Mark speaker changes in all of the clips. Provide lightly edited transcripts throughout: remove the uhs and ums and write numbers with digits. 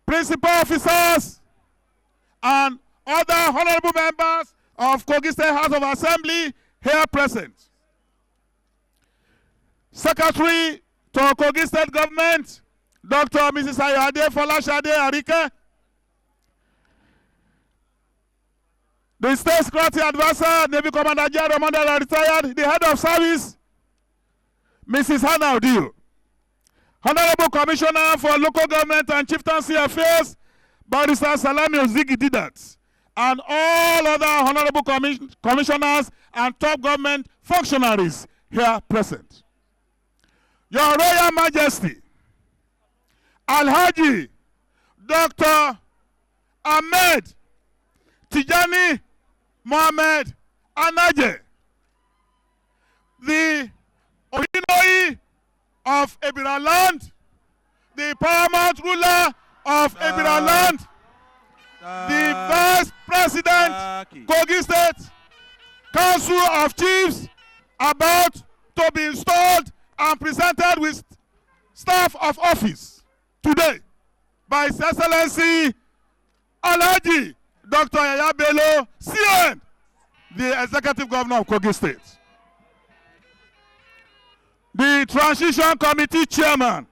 Speaker 1: Principal officers and other honorable members of Kogi State House of Assembly here present. Secretary to Kogi State Government, Dr. Mrs. Ayode Folashade Arike. The State Security Advisor, Navy Commander General Mandela retired, the Head of Service, Mrs. Hannah Odio. Honorable Commissioner for Local Government and Chieftaincy Affairs, Barrister Salami Ozigi Didat, and all other honorable commissioners and top government functionaries here present. Your Royal Majesty, Alhaji Dr. Ahmed Tijani Muhammed Anaje, the Ohinoyi of Ebira-Land, the paramount ruler of Ebira-Land, the Vice President, Kogi State Council of Chiefs, about to be installed and presented with staff of office today by His Excellency Alhaji Dr. Yaya Bello, CN, the Executive Governor of Kogi State. The Transition Committee Chairman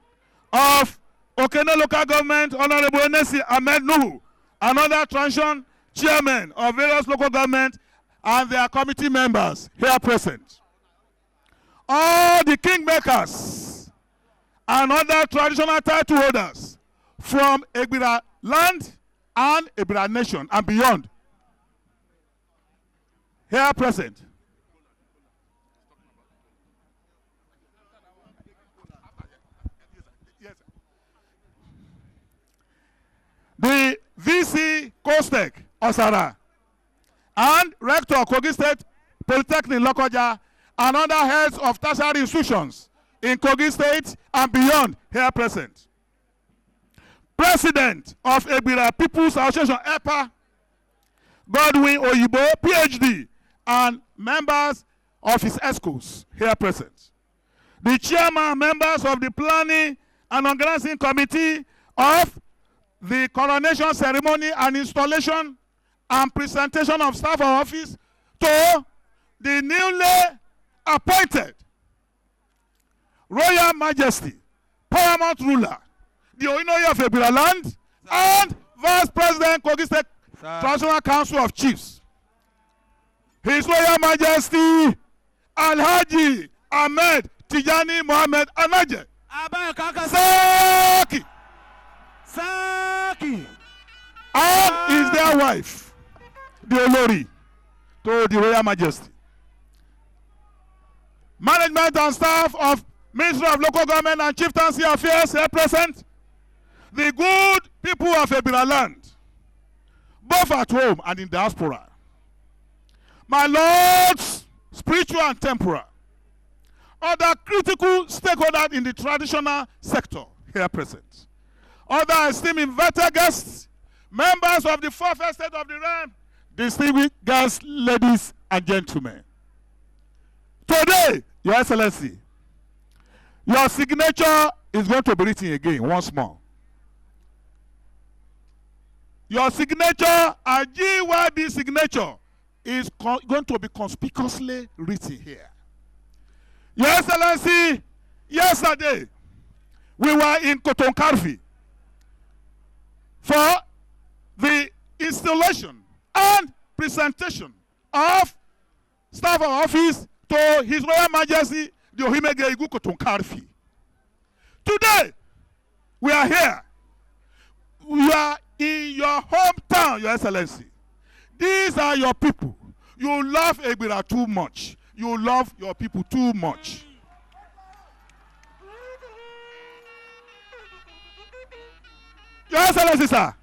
Speaker 1: of Okene Local Government, Honorable Enesi Ahmed Nuhu, and other transition chairmen of various local governments and their committee members here present. All the kingmakers and other traditional title holders from Ebira-Land and Ebira-Nation and beyond here present. The VC Kostek Osara and Rector Kogi State Polytechnic Lokoja and other heads of tertiary institutions in Kogi State and beyond here present. President of Ebira People's Association EPA, Godwin Oyibo, PhD, and members of his ESCOs here present. The chairman and members of the Planning and Organizing Committee of the Coronation Ceremony and Installation and Presentation of Staff of Office to the newly appointed Royal Majesty, Paramount Ruler, the Ohinoyi of Ebira-Land, and Vice President Kogi State Transitional Council of Chiefs. His Royal Majesty Alhaji Ahmed Tijani Muhammed Anaje. Saki. Saki. And is their wife, the Olori, to the Royal Majesty. Management and staff of Ministry of Local Government and Chieftaincy Affairs here present. The good people of Ebira-Land, both at home and in diaspora. My lords, spiritual and temporal. Other critical stakeholders in the traditional sector here present. Other esteemed invited guests, members of the fourth estate of the realm, distinguished guests, ladies and gentlemen. Today, Your Excellency, your signature is going to be written again once more. Your signature, a GYB signature, is going to be conspicuously written here. Your Excellency, yesterday, we were in Kotonkarfi for the installation and presentation of staff of office to His Royal Majesty, the Ohimege Igu Kotonkarfi. Today, we are here. We are in your hometown, Your Excellency. These are your people. You love Ebira too much. You love your people too much. Your Excellency, sir,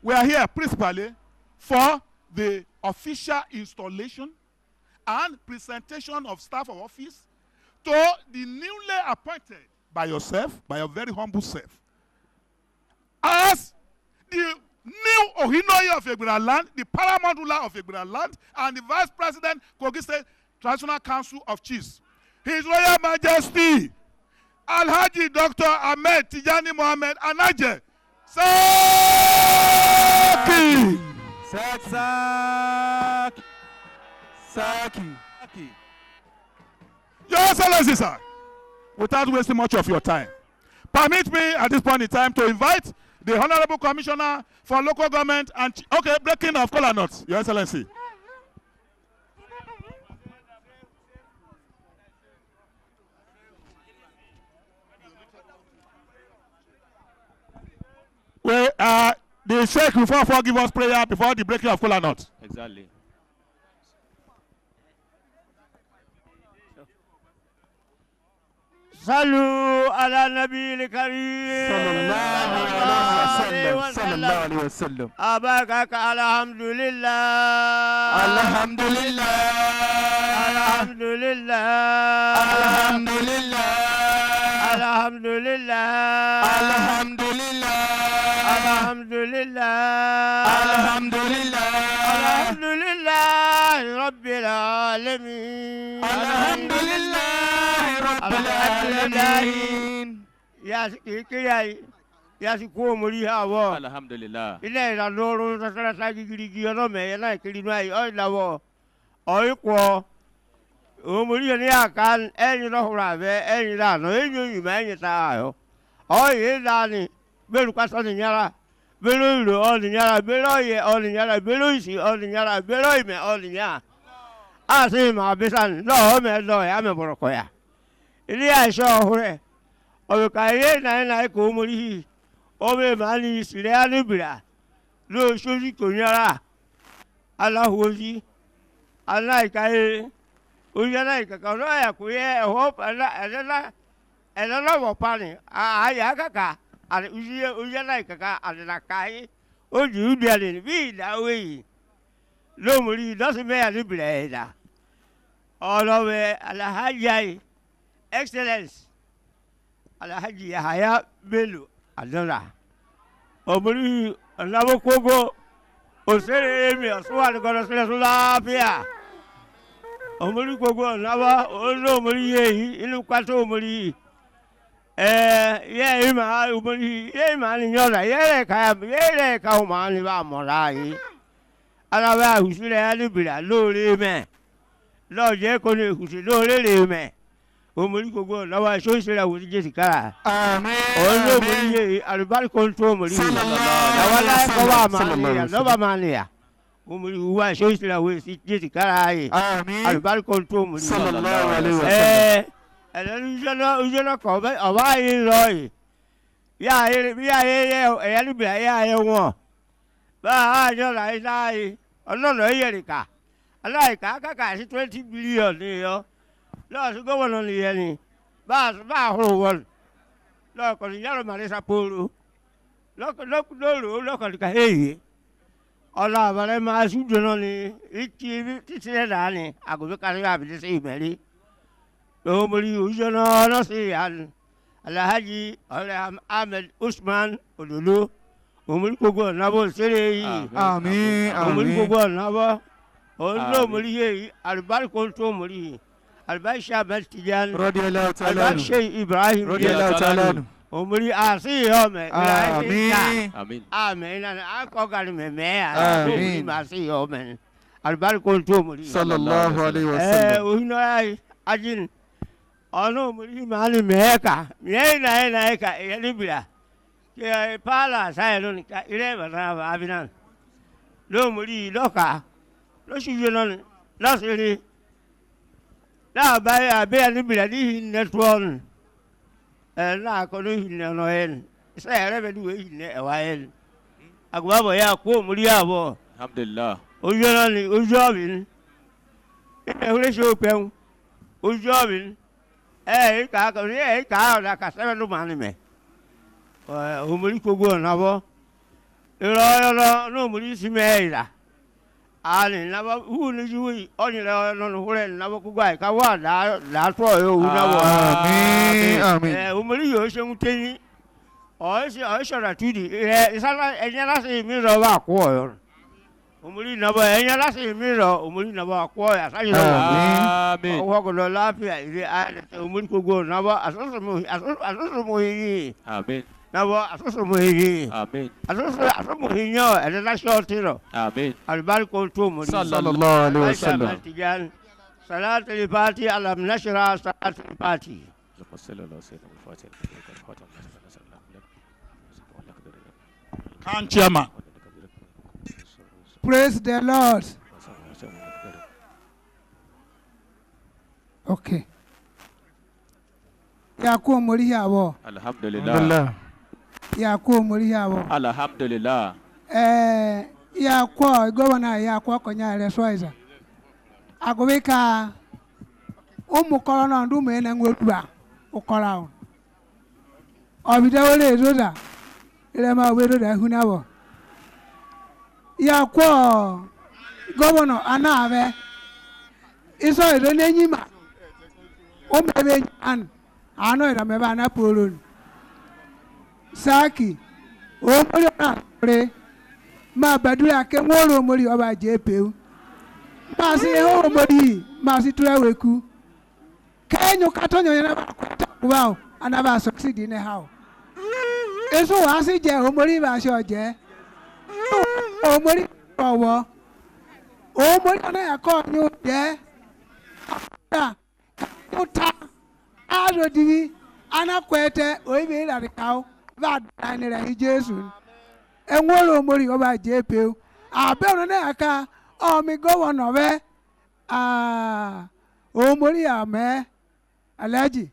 Speaker 1: we are here principally for the official installation and presentation of staff of office to the newly appointed by yourself, by your very humble self, as the new Ohinoyi of Ebira-Land, the paramount ruler of Ebira-Land, and the Vice President, Kogi State Transitional Council of Chiefs. His Royal Majesty, Alhaji Dr. Ahmed Tijani Muhammed Anaje. Saki. Your Excellency, sir, without wasting much of your time, permit me at this point in time to invite the Honorable Commissioner for Local Government and breaking of kola nuts, Your Excellency. The Sheikh before give us prayer before the breaking of kola nuts.
Speaker 2: Exactly.
Speaker 3: صلوا على النبي الكريم
Speaker 2: صلى الله عليه وسلم.
Speaker 3: أباك الحمد لله
Speaker 2: الحمد لله
Speaker 3: الحمد لله
Speaker 2: الحمد لله
Speaker 3: الحمد لله
Speaker 2: الحمد لله
Speaker 3: الحمد لله
Speaker 2: الحمد لله
Speaker 3: الحمد لله رب العالمين
Speaker 2: الحمد لله رب العالمين.
Speaker 3: يا سيدي يا سيكو مريها و
Speaker 2: الحمد لله.
Speaker 3: إلى النور تسلا ساجي جريجي رمي أنا كلمة أي لو أي قو ومريها نيا كان أي رهلا به أي لا نوين يمين يتاعه أي لاني بلو كاسون نيارا بلو لو أول نيارا بلو يه أول نيارا بلو يسي أول نيارا بلو يمي أول نيارا أسمع بسان لا هم لا يا هم بركويا إلي أشوفه أو كايه ناي كومري أو بماني سلياني بلا لو شوزي كونيارا الله وزي الله كايه ويانا كاكونا يا كويه هوب أنا وباني أيا كاكا أنا ويانا كاكا أنا كايه وجو بيالين بيلا وي لو مري لازم يا لبلا الله Alhaji Excellence Alhaji Yahaya Bello Adora Omuri Alabo Kogo Osere mi Oswa Godo Sele Sulafia Omuri Kogo Nawa Olo Omuri Ye inu kwato Omuri ye ima Omuri ye ima ni nyola ye ka ma ni ba mora yi Alawa usire alibira lore me lọ́jẹ́ kò ní ìkùsì lóòrèrè mẹ́ omori gbogbo lọ́wọ́ ẹ̀ṣọ́ ìṣẹ̀lẹ̀ wò ní jésì kára ọ̀nà omori yẹ alùbáríkò ń tó omori yìí lọ́wọ́ láìkọ́ wà máa nìyà lọ́wọ́ máa nìyà omori wà ẹ̀ṣọ́ ìṣẹ̀lẹ̀ wò ní jésì kára yìí alùbáríkò ń tó omori yìí ẹ̀lẹ́nu ìjọ́nà kọ̀ ọ̀bá yìí lọ yìí bí ayé ẹ̀yà níbìrì ayé ayé wọn bá a jọ láyé láyé ọlọ́nà ẹ̀yẹ̀rìkà aláìka kàkà sí 20 billion ni yọ lọ́ọ̀sì gómìnà nìyẹn ni bá a hùrù wọn lọ́ọ̀kọ̀ ní yàrá màlẹ́sà polo lọ́ọ̀kọ̀ ní ká èyí ọ̀la àbálẹ̀ máa ṣùjọ náà ni títí ẹ̀ dà ní àgùnbí kárí àbílẹ̀ sí ìmẹ̀rí lọ́wọ́ mọ̀lì òṣìṣẹ́ náà lọ́sì Alhaji Ahmed Usman Odolo òmùlí gbogbo ọ̀nàbọ̀ ṣẹlẹ̀ yìí òmùlí gbogbo ọ̀nàbọ̀ Ollo muriye albarkon to muriye albaisha baltijan albaisha Ibrahim
Speaker 2: radiyallahu ta'ala
Speaker 3: omuri asi yome
Speaker 2: amin
Speaker 3: amin ana akogal me amin asi yome albarkon to muriye
Speaker 2: sallallahu alaihi wasallam
Speaker 3: Ohinoyi ajin ono muri mani meka na ka elibira ke pala sayron ka ireba na abinan lo muri loka lọ́sùn yìí lọ́nà lọ́sẹ̀rẹ̀ láàbáyé abẹ́yẹ níbìrẹ̀ ní ìhìnlẹ̀ tó ọ̀nà náà kọ́ ní ìhìnlẹ̀ ọ̀nà ẹ̀nì iṣẹ́ ẹ̀rẹ́ bẹ̀ ní ìwé ìhìnlẹ̀ ẹ̀wà ẹ̀nì àgbàbọ̀ yà kó mórí àbọ̀
Speaker 2: alhamdulillah
Speaker 3: ojú ọ̀nà ni ojú ọ̀bì ní ẹ̀húrẹ́ ṣe òpẹ́hùn ojú ọ̀bì ní ẹ̀ẹ́kà ọ̀dà kàṣẹ́fẹ́ ló máa ní mẹ́ òmórí gbogbo ọ̀nà bọ́ ìrọ̀ ọ̀yọ́lọ́ ní òmórí sí mẹ́ẹ̀ẹ́dà ani nabo hunu juwi oni la non hure nabo kugwa ka wa la to yo nabo
Speaker 2: amin
Speaker 3: umuri yo se muteni o se ra tudi isala enyala se mi ro wa ko yo Umuri nabo enya lasi miro umuri nabo akwa asali nabo.
Speaker 2: Amen.
Speaker 3: Owa ko lafiya ire ale umuri ko go nabo asusu muhi.
Speaker 2: Amen.
Speaker 3: Nabo asusu muhi.
Speaker 2: Amen.
Speaker 3: Asusu muhi nyo ele la shotiro.
Speaker 2: Amen.
Speaker 3: Albarko to muri.
Speaker 2: Sallallahu alaihi wasallam.
Speaker 3: Salat al-Fati alam nashra salat al-Fati.
Speaker 1: Chairman.
Speaker 4: Praise the Lord. Okay. Yaku muri yabo.
Speaker 2: Alhamdulillah.
Speaker 4: Yaku muri yabo.
Speaker 2: Alhamdulillah.
Speaker 4: Yaku governor yaku konya resoiza. Agobeka umukoro na ndume na ngwedua ukora o. Obidawole ezoda. Ile ma wedoda hunabo. Yaku governor anabe. Iso edo nenyima. O mebe an ano ira mebe ana polon. Saki o mori na pre ma badura ke nworo mori oba jepeu. Ma si ho mori ma si tura weku. Kenyo katonyo na ba wow anaba succeed in how. Eso wa si je o mori ba se oje. O mori owo. O mori na ya ko nyu je. Uta aro divi anakwete oibe la rikao ba dani ra Jesu enworo mori oba jepe abe ono na aka o mi governor be o mori ame alaji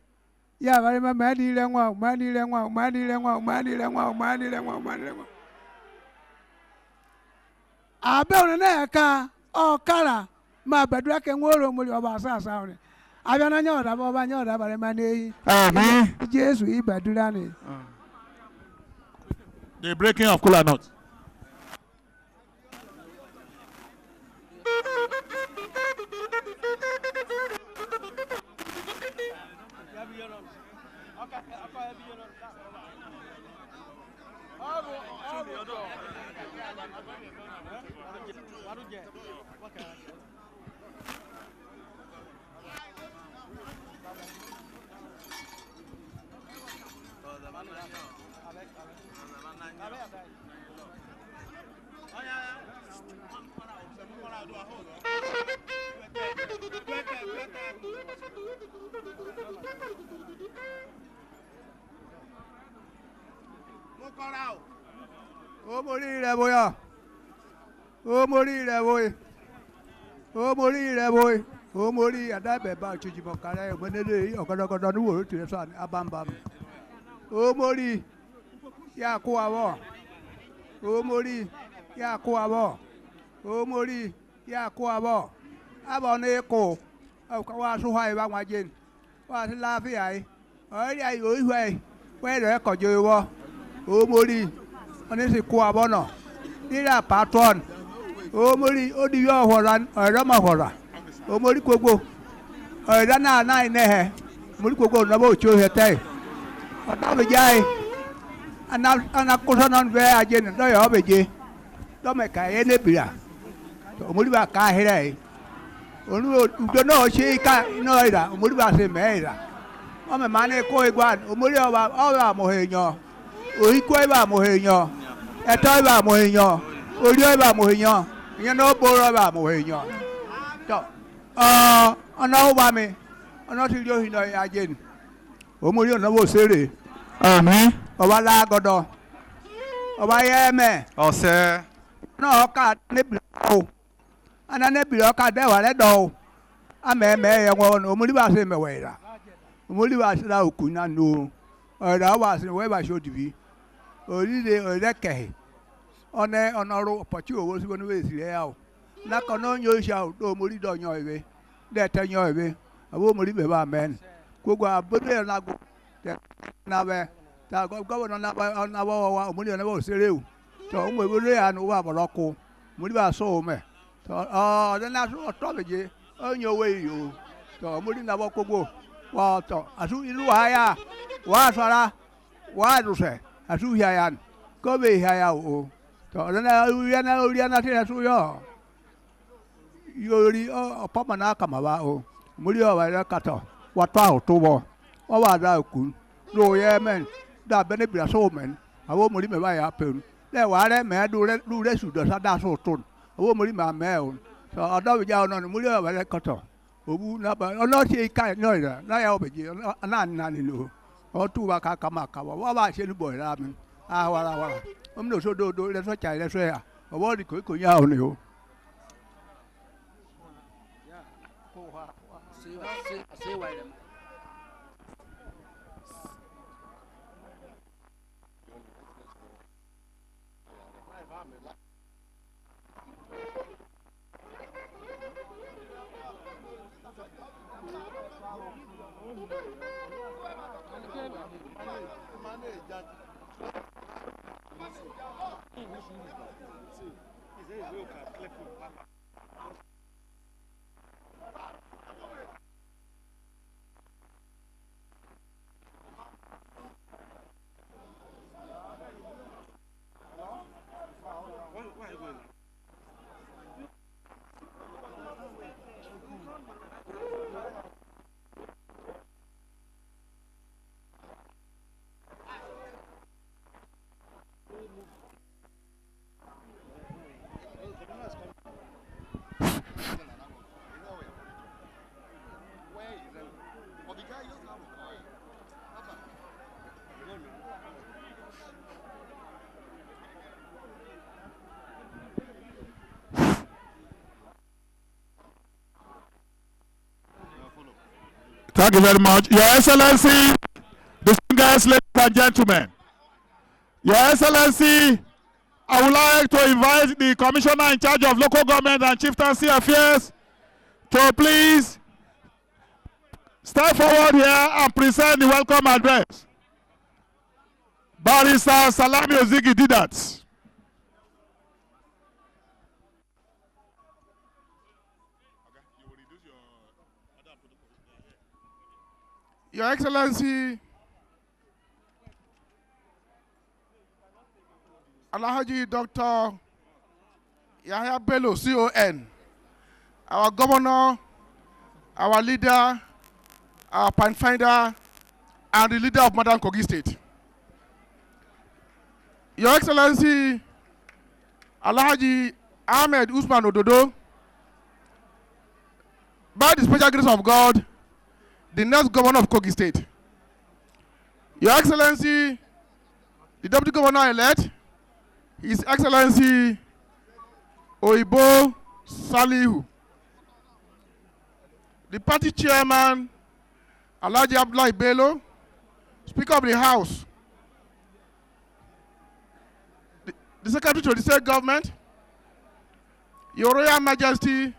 Speaker 4: ya bare ma di le nwa abe ono na aka o kara ma badura ke nworo mori oba asa ore Abiana nyoda baba nyoda bare mane.
Speaker 1: Amen.
Speaker 4: Jesus ibadura ni.
Speaker 1: The breaking of kola nut.
Speaker 5: O mori re boya. O mori re boy. O mori re boy. O mori adabe ba chuji mokare monede okodokodo nu wo tu so abambam. O mori ya ko awo. O mori ya ko awo. O mori ya ko awo. Abo ne ko. O ka wa su hai ba wajen. Wa la fi ai. O ya yo ihwe. We re ko jo wo. O mori oni si ko awo no. Ira patron. O mori odi yo horan ero ma hora. O mori gbogbo ọ̀rẹ́dá náà náà iná ẹ̀ mori gbogbo ọ̀nàbọ̀ òtí òhè tẹ́ ọ̀dọ́ ọ̀bẹ̀jẹ̀ ayé anakóso náà bẹ́ ajé ní lọ́yọ̀ ọ̀bẹ̀jẹ̀ lọ́mẹ̀ka ẹ̀yẹ n'ebìrà òmòrí bá ká ahẹ́rẹ́ yìí ònú ìjọ náà ṣe ká iná ìrà òmòrí bá ṣe mẹ́ ìrà ọmọ ìmọ̀ ní kó igbá òmòrí ọba àmọ̀hẹ̀ èèyàn òhìkó ìbá àmọ̀hẹ̀ èèyàn ẹ̀tọ́ ìbá àmọ̀hẹ̀ èèyàn orí ìbá àmọ̀hẹ̀ èèyàn ìyẹn náà bóró ìbá àmọ̀hẹ̀ èèyàn ọ̀nà ọba mi ọ̀nà tí yóò hin náà ajé ni òmùrí ọ̀nà bó ṣeré
Speaker 1: Amen.
Speaker 5: ọba lágọdọ ọba yẹmẹ
Speaker 1: Ọ̀sẹ̀.
Speaker 5: náà ọkà níbi ọ ọ̀nà níbi ọkà dẹ́wà lẹ́dọ̀ ọ amẹ́mẹ́ yẹ wọn òmùrí bá ṣe mẹ̀wẹ̀ ìrà òmùrí bá ṣe ra òkú náà nù ọ̀rẹ́ ọba ṣe wọ́n bá ṣe òdìbí òrìlè ọ̀rẹ́kẹ̀hìn ọ̀nà ọ̀nà ọ̀rọ̀ pọ̀tí òwò sí wọn ní wẹ́ẹ̀sì rẹ̀ yà ó nakɔnɔ nyo sia o do mori dɔ nyɔ ebe dɛ tɛ nyɔ ebe abo mori bɛ ba mɛn gbogbo abodo yɛ nago tɛ nabɛ ta gɔbɔnɔ nabɔ wa mori yɛ nabɔ osere o tɔ o mori bolo yɛ anu wa bɔlɔ ko mori ba so o mɛ tɔ ɔdɛ na so ɔtɔ bɛ dze ɔnyɔ we yi o tɔ mori nabɔ gbogbo wa tɔ asu ilu wa ya wa sɔra wa dusɛ asu hia ya kɔ bɛ hia ya o So Uriana Suyo. Yuri or Pomana Kamava, Murio Kato, what out to or was out cool. No, yeah, man, that benefit so man. I won't believe my happen. There were a man do this to the Sadaso tone. I won't believe my mail. So I don't down on the Murio Kato. Who not say kind noise, now none, or two Wakamaka, what about you, boy? I'm not so do that's what I say. I want to cook on you.
Speaker 1: Thank you very much. Your Excellency, distinguished ladies and gentlemen, Your Excellency, I would like to invite the Commissioner in charge of local government and chieftaincy affairs to please step forward here and present the welcome address. Barrister Salami Ozigi did that.
Speaker 6: Your Excellency, Alhaji Dr. Yahya Bello, CON, our governor, our leader, our pan finder, and the leader of Modern Kogi State. Your Excellency, Alhaji Ahmed Usman Ododo, by the special grace of God, the next governor of Kogi State. Your Excellency, the Deputy Governor-elect, His Excellency Oibo Salihu, the party chairman, Alhaji Abdullahi Bello, Speaker of the House, the Secretary to the State Government, Your Royal Majesty,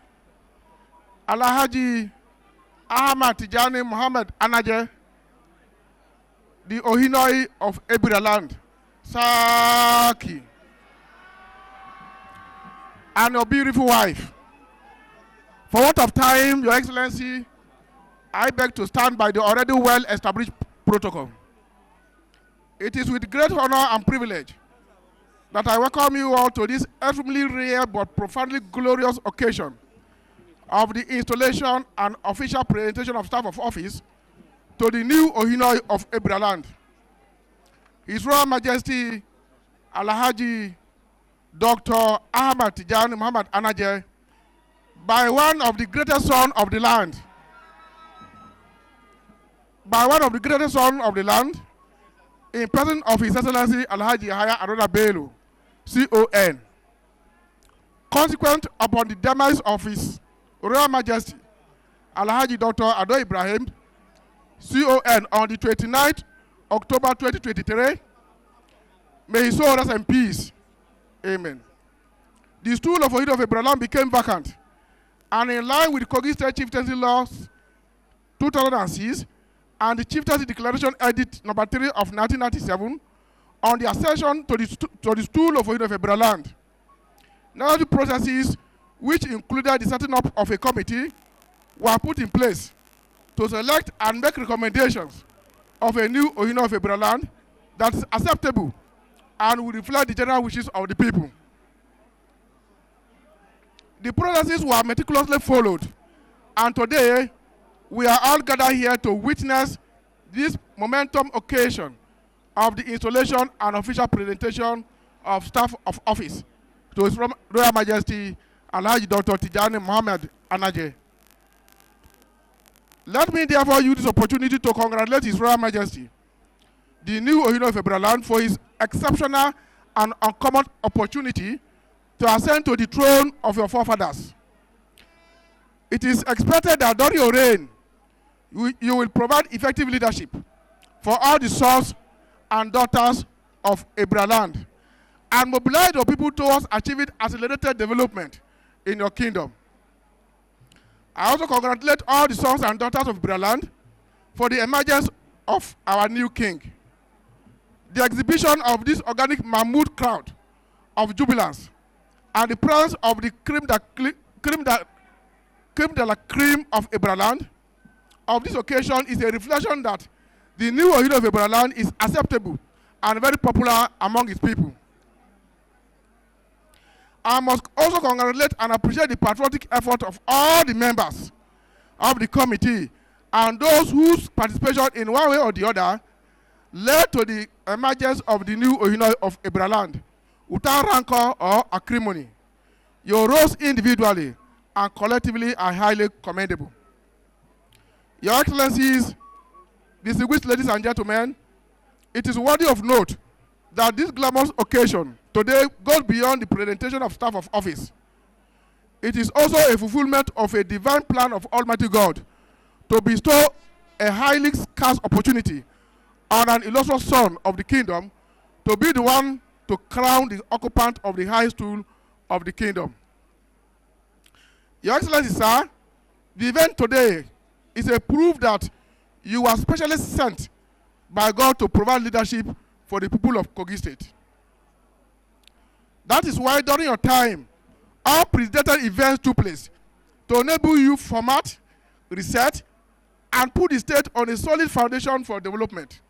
Speaker 6: Alhaji Ahmad Tijani Muhammed Anaje, the Ohinoyi of Ebira-Land, Saki, and your beautiful wife. For want of time, Your Excellency, I beg to stand by the already well-established protocol. It is with great honor and privilege that I welcome you all to this extremely rare but profoundly glorious occasion of the installation and official presentation of staff of office to the new Ohinoyi of Ebira-Land. His Royal Majesty Alhaji Dr. Ahmad Tijani Muhammad Anaje, by one of the greatest sons of the land. By one of the greatest sons of the land, in presence of His Excellency Alhaji Yahya Aroda Bello, CON. Consequent upon the demise of His Royal Majesty Alhaji Dr. Ado Ibrahim, CON, on the 29th October 2023, may his soul rest in peace. Amen. The stool of Ohinoyi of Ebira-Land became vacant, and in line with Kogi State Chieftaincy Laws 2006 and the Chieftaincy Declaration Edit number 3 of 1997, on the accession to the stool of Ohinoyi of Ebira-Land, necessary processes, which included the setting up of a committee, were put in place to select and make recommendations of a new Ohinoyi of Ebira-Land that is acceptable and will reflect the general wishes of the people. The processes were meticulously followed, and today we are all gathered here to witness this momentum occasion of the installation and official presentation of staff of office to His Royal Majesty Alhaji Dr. Tijani Muhammed Anaje. Let me therefore use this opportunity to congratulate His Royal Majesty, the new Ohinoyi of Ebira-Land, for his exceptional and uncommon opportunity to ascend to the throne of your forefathers. It is expected that during your reign, you will provide effective leadership for all the sons and daughters of Ebira-Land and mobilize your people towards achieving accelerated development in your kingdom. I also congratulate all the sons and daughters of Ebira-Land for the emergence of our new king. The exhibition of this organic mammoth crowd of jubilants and the presence of the creme de la creme of Ebira-Land of this occasion is a reflection that the new Ohinoyi of Ebira-Land is acceptable and very popular among its people. I must also congratulate and appreciate the patriotic effort of all the members of the committee and those whose participation in one way or the other led to the emergence of the new Ohinoyi of Ebira-Land without rancor or acrimony. Your roles individually and collectively are highly commendable. Your Excellencies, distinguished ladies and gentlemen, it is worthy of note that this glamorous occasion today goes beyond the presentation of staff of office. It is also a fulfillment of a divine plan of Almighty God to bestow a highly scarce opportunity on an illustrious son of the kingdom to be the one to crown the occupant of the high stool of the kingdom. Your Excellency, sir, the event today is a proof that you are specially sent by God to provide leadership for the people of Kogi State. That is why during your time, all precedented events took place to enable you format, reset, and put the state on a solid foundation for development.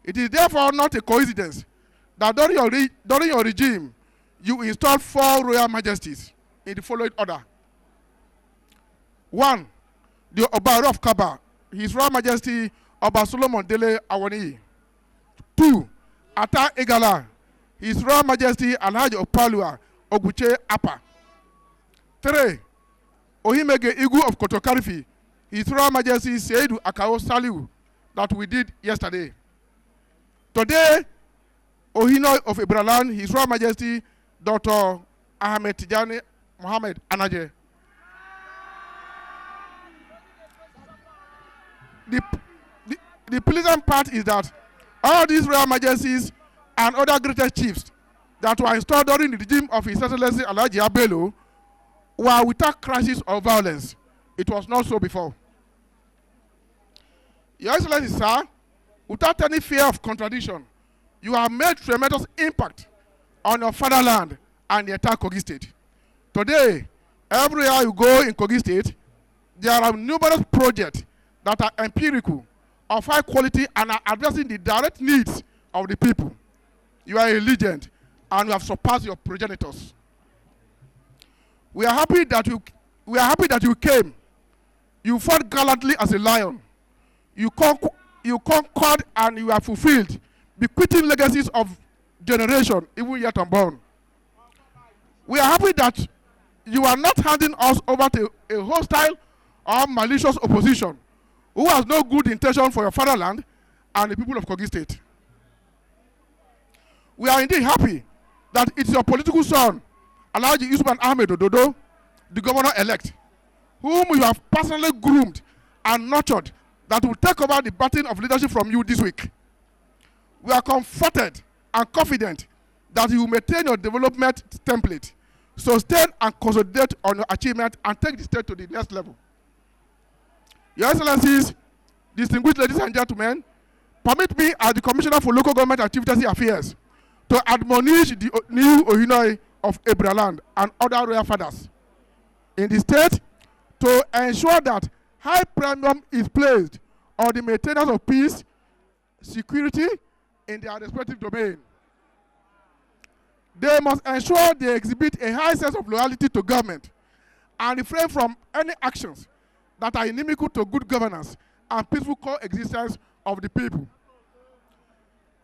Speaker 6: It is therefore not a coincidence that during your regime, you installed 4 royal majesties in the following order. 1, the Oba of Kaba, His Royal Majesty Oba Solomon Dele Awoniyi. 2, Ata Egala, His Royal Majesty Alhaji Opalua Oguche Apa. 3, Ohimege Igu of Kotokarifi, His Royal Majesty Seidu Akao Saliu, that we did yesterday. Today, Ohinoyi of Ebira-Land, His Royal Majesty Dr. Ahmed Tijani Muhammed Anaje. The pleasant part is that all these royal majesties and other greatest chiefs that were installed during the regime of His Excellency Alhaji Abelo were without crisis or violence. It was not so before. Your Excellency, sir, without any fear of contradiction, you have made tremendous impact on your fatherland and the entire Kogi State. Today, everywhere you go in Kogi State, there are numerous projects that are empirical, of high quality, and are addressing the direct needs of the people. You are a legend, and you have surpassed your progenitors. We are happy that you came. You fought gallantly as a lion. You conquered and you have fulfilled, bequeathing legacies of generation, even yet unborn. We are happy that you are not handing us over to a hostile or malicious opposition who has no good intention for your fatherland and the people of Kogi State. We are indeed happy that it's your political son, Alhaji Usman Ahmed Ododo, the governor-elect, whom you have personally groomed and nurtured, that will take over the baton of leadership from you this week. We are comforted and confident that you will maintain your development template, sustain and consolidate on your achievement, and take the state to the next level. Your Excellencies, distinguished ladies and gentlemen, permit me as the Commissioner for Local Government Activities Affairs to admonish the new Ohinoyi of Ebira-Land and other royal fathers in the state to ensure that high premium is placed on the maintenance of peace, security in their respective domain. They must ensure they exhibit a high sense of loyalty to government and refrain from any actions that are inimical to good governance and peaceful coexistence of the people.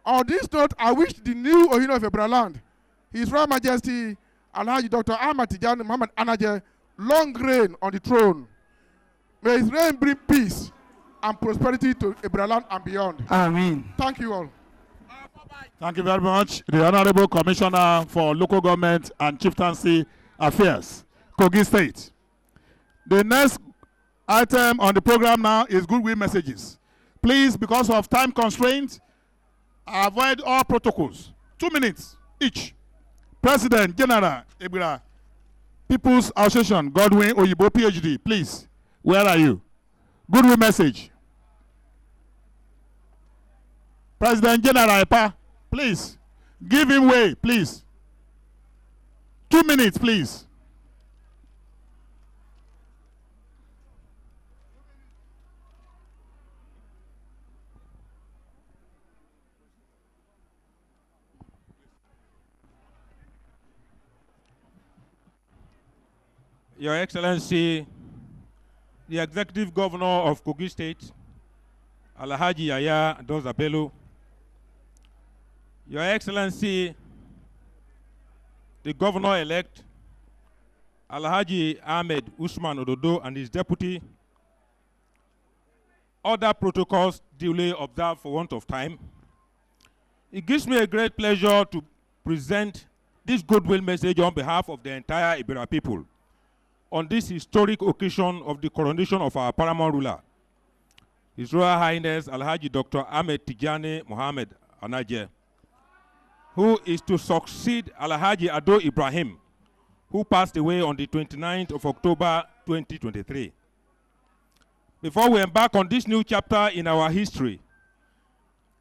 Speaker 6: On this note, I wish the new Ohinoyi of Ebira-Land, His Royal Majesty Alhaji Dr. Ahmad Tijani Muhammed Anaje, long reign on the throne. May his reign bring peace and prosperity to Ebira-Land and beyond.
Speaker 4: Amen.
Speaker 6: Thank you all.
Speaker 1: Thank you very much. The Honorable Commissioner for Local Government and Chieftaincy Affairs, Kogi State. The next item on the program now is goodwill messages. Please, because of time constraints, avoid all protocols. 2 minutes each. President General Ebira People's Association, Godwin Oyibo, PhD, please. Where are you? Goodwill message. President General Epa, please. Give him way, please. 2 minutes, please.
Speaker 7: Your Excellency, the Executive Governor of Kogi State, Alhaji Yaya Adoza Bello, Your Excellency, the Governor-elect, Alhaji Ahmed Usman Ododo and his deputy, other protocols duly observed for want of time. It gives me a great pleasure to present this goodwill message on behalf of the entire Ebira people on this historic occasion of the coronation of our paramount ruler, His Royal Highness Alhaji Dr. Ahmed Tijani Muhammed Anaje, who is to succeed Alhaji Ado Ibrahim, who passed away on the 29th of October 2023. Before we embark on this new chapter in our history,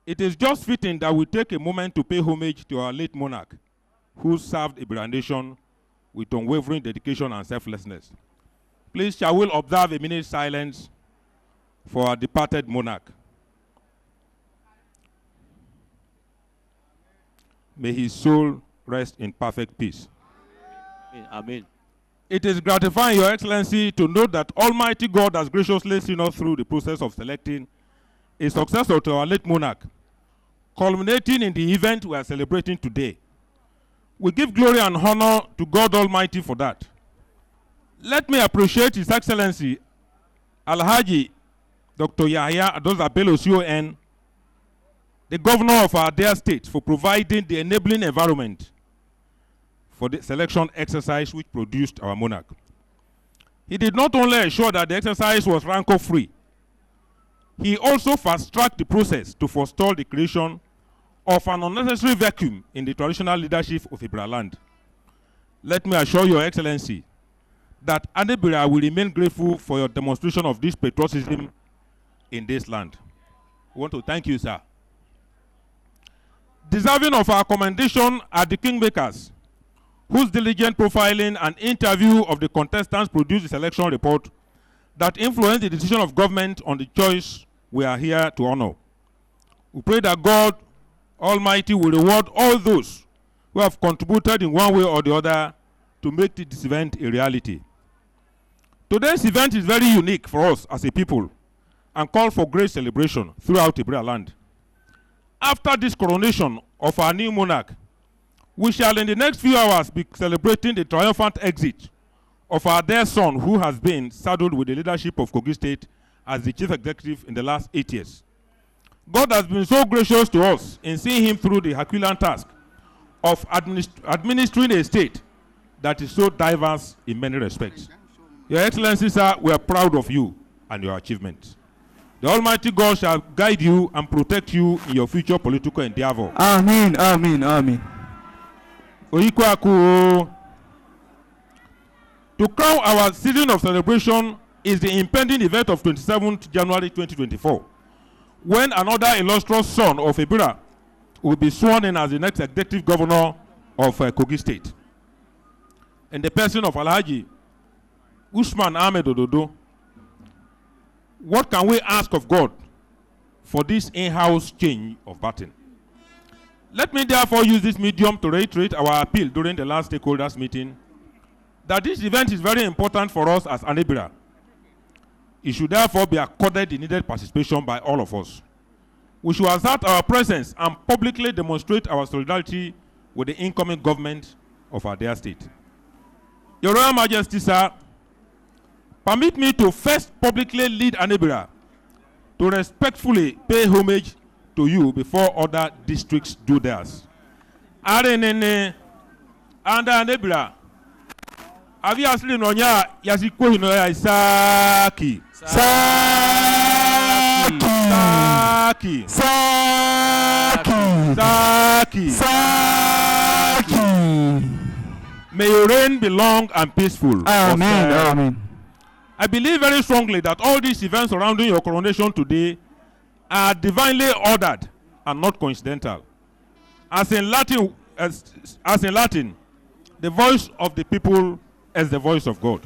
Speaker 7: it is just fitting that we take a moment to pay homage to our late monarch, who served Ebira Nation with unwavering dedication and selflessness. Please, shall we observe a minute's silence for our departed monarch. May his soul rest in perfect peace.
Speaker 2: Amen.
Speaker 7: It is gratifying, Your Excellency, to note that Almighty God has graciously seen us through the process of selecting a successor to our late monarch, culminating in the event we are celebrating today. We give glory and honor to God Almighty for that. Let me appreciate His Excellency, Alhaji Dr. Yahya Adoza Bello, CON, the governor of our dear state, for providing the enabling environment for the selection exercise which produced our monarch. He did not only ensure that the exercise was rancor-free, he also fast-tracked the process to forestall the creation of an unnecessary vacuum in the traditional leadership of Ebira-Land. Let me assure Your Excellency that Ebira will remain grateful for your demonstration of this patriotism in this land. We want to thank you, sir. Deserving of our commendation are the kingmakers, whose diligent profiling and interview of the contestants produced the selection report that influenced the decision of government on the choice we are here to honor. We pray that God Almighty will reward all those who have contributed in one way or the other to make this event a reality. Today's event is very unique for us as a people and calls for great celebration throughout Ebira-Land. After this coronation of our new monarch, we shall in the next few hours be celebrating the triumphant exit of our dear son, who has been saddled with the leadership of Kogi State as the chief executive in the last 8 years. God has been so gracious to us in seeing him through the Herculean task of administering a state that is so diverse in many respects. Your Excellency, sir, we are proud of you and your achievements. The Almighty God shall guide you and protect you in your future political endeavor.
Speaker 4: Amen, amen, amen.
Speaker 7: To crown our season of celebration is the impending event of 27th January 2024, when another illustrious son of Ebira will be sworn in as the next executive governor of Kogi State. In the person of Alhaji Usman Ahmed Ododo, what can we ask of God for this in-house change of pattern? Let me therefore use this medium to reiterate our appeal during the last stakeholders meeting that this event is very important for us as an Ebira. It should therefore be accorded the needed participation by all of us. We should assert our presence and publicly demonstrate our solidarity with the incoming government of our dear state. Your Royal Majesty, sir, permit me to first publicly lead an Ebira to respectfully pay homage to you before other districts do theirs. Arenene and an Ebira. Have you actually known ya yasiko Ohinoyi Saki? Saki. Saki. Saki. May your reign be long and peaceful.
Speaker 8: Amen. Amen.
Speaker 7: I believe very strongly that all these events surrounding your coronation today are divinely ordered and not coincidental. As in Latin, the voice of the people is the voice of God.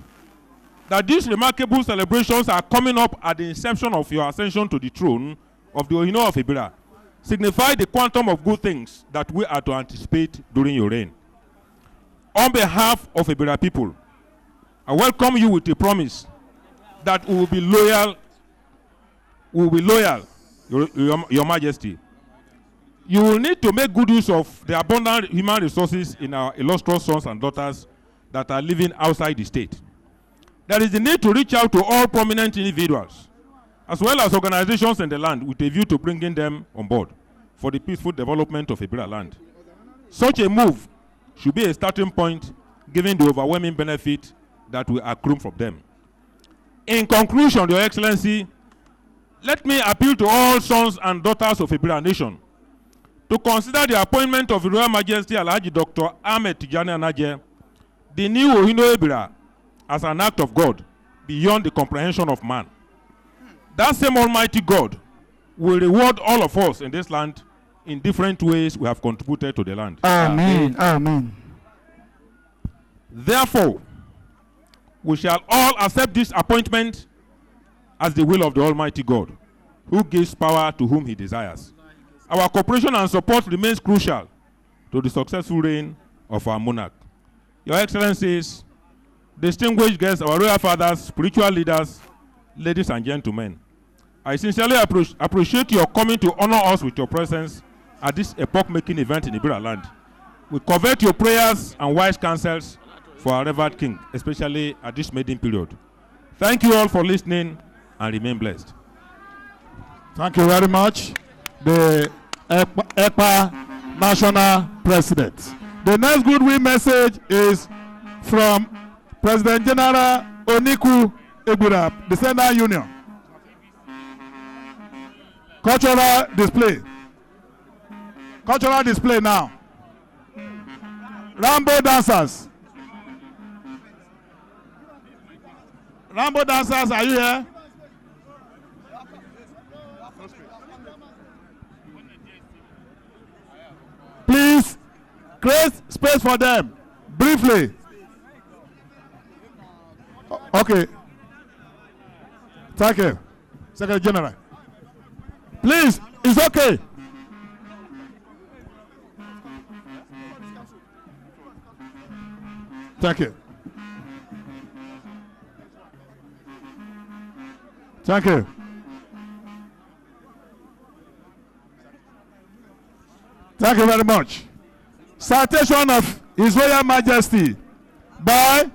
Speaker 7: That these remarkable celebrations are coming up at the inception of your ascension to the throne of the Ohinoyi of Ebira signify the quantum of good things that we are to anticipate during your reign. On behalf of Ebira people, I welcome you with a promise that we will be loyal. Your Majesty. You will need to make good use of the abundant human resources in our illustrious sons and daughters that are living outside the state. There is the need to reach out to all prominent individuals, as well as organizations in the land, with a view to bringing them on board for the peaceful development of Ebira-Land. Such a move should be a starting point, given the overwhelming benefit that will accrue from them. In conclusion, Your Excellency, let me appeal to all sons and daughters of Ebira Nation to consider the appointment of Royal Majesty Alhaji Dr. Ahmed Tijani Anaje, the new Ohinoyi Ebira, as an act of God beyond the comprehension of man. That same Almighty God will reward all of us in this land in different ways we have contributed to the land.
Speaker 8: Amen. Amen.
Speaker 7: Therefore, we shall all accept this appointment as the will of the Almighty God, who gives power to whom he desires. Our cooperation and support remains crucial to the successful reign of our monarch. Your Excellencies, distinguished guests, our royal fathers, spiritual leaders, ladies and gentlemen, I sincerely appreciate your coming to honor us with your presence at this epoch-making event in Ebira-Land. We covet your prayers and wise counsels for our revered king, especially at this maiden period. Thank you all for listening and remain blessed.
Speaker 1: Thank you very much, the EPA National President. The next goodwill message is from President General Oniku Ebira, the Central Union. Cultural display. Cultural display now. Rambo dancers. Rambo dancers, are you here? Please create space for them briefly. Okay. Thank you, Secretary General. Please, it's okay. Thank you. Thank you. Thank you very much. Citation of His Royal Majesty by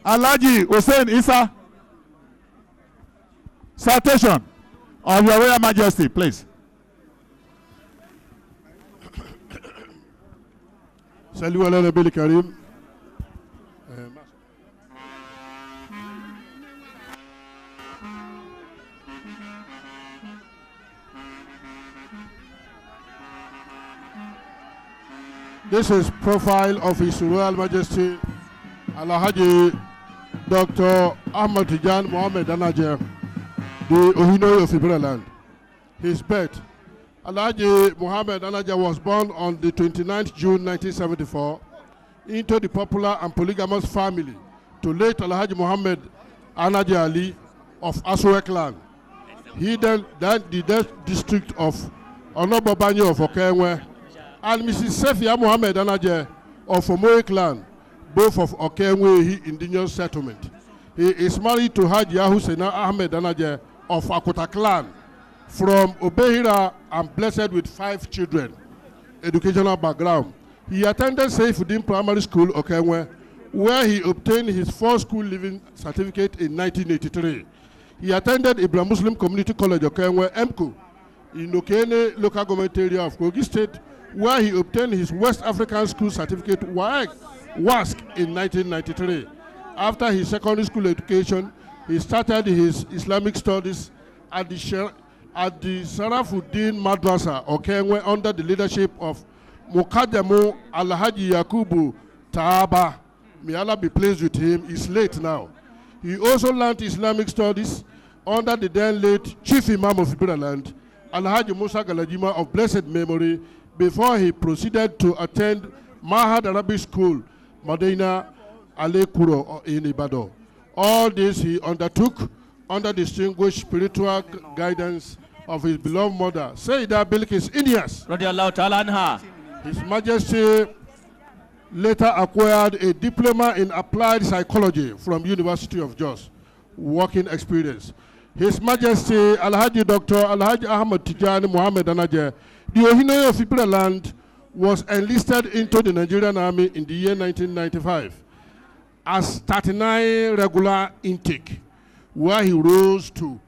Speaker 1: Alhaji Hussein Isa. Citation of Your Royal Majesty, please. Salut ala Nabil Karim. This is profile of His Royal Majesty Alhaji Dr. Ahmed Tijani Muhammed Anaje, the Ohinoyi of Ebira-Land. His birth. Alhaji Muhammad Anaje was born on the 29th June 1974 into the popular and polygamous family to late Alhaji Muhammad Anaje Ali of Aswek-Land. He then died the district of Onobobanyo of Okenwe
Speaker 9: and Mrs. Sefia Muhammed Anaje of Ohinoyi clan, both of Okenwehi Indigenous Settlement. He is married to Hajiya Husseina Ahmed Anaje of Akota clan from Obehira and blessed with 5 children. Educational background. He attended Saifuddin Primary School, Okenwe, where he obtained his first school leaving certificate in 1983. He attended Ibra Muslim Community College, Okenwe, MCO, in Okene local government area of Kogi State, where he obtained his West African School Certificate, WASC, in 1993. After his secondary school education, he started his Islamic studies at the Sarafuddin Madrasa, Okenwe, under the leadership of Mukademu Alhaji Yakubu Taaba. May Allah be pleased with him. He's late now. He also learned Islamic studies under the then late Chief Imam of Ebira-Land, Alhaji Musa Galajima of blessed memory, before he proceeded to attend Mahad Arabic School, Madina Alekuro in Ibadan. All this he undertook under distinguished spiritual guidance of his beloved mother, Sayyidah Bilqis Inyas.
Speaker 2: Radiallahu ta'ala anha.
Speaker 9: His Majesty later acquired a diploma in applied psychology from University of Jos, working experience. His Majesty Alhaji Dr. Alhaji Ahmad Tijani Muhammad Anaje, the Ohinoyi of Ebira-Land, was enlisted into the Nigerian Army in the year 1995 as 39 regular intake, where he rose to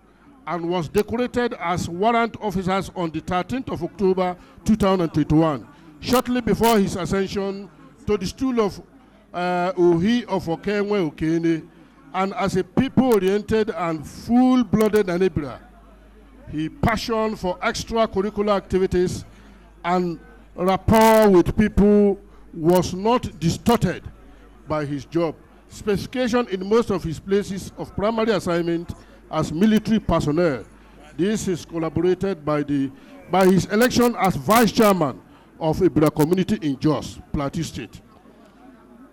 Speaker 9: and was decorated as warrant officers on the 13th of October 2021, shortly before his ascension to the stool of Ohi of Okenwe Okene, and as a people-oriented and full-blooded Anibra. His passion for extracurricular activities and rapport with people was not distorted by his job. Specification in most of his places of primary assignment as military personnel. This is collaborated by his election as vice chairman of Ibira community in Jos, Plateau State.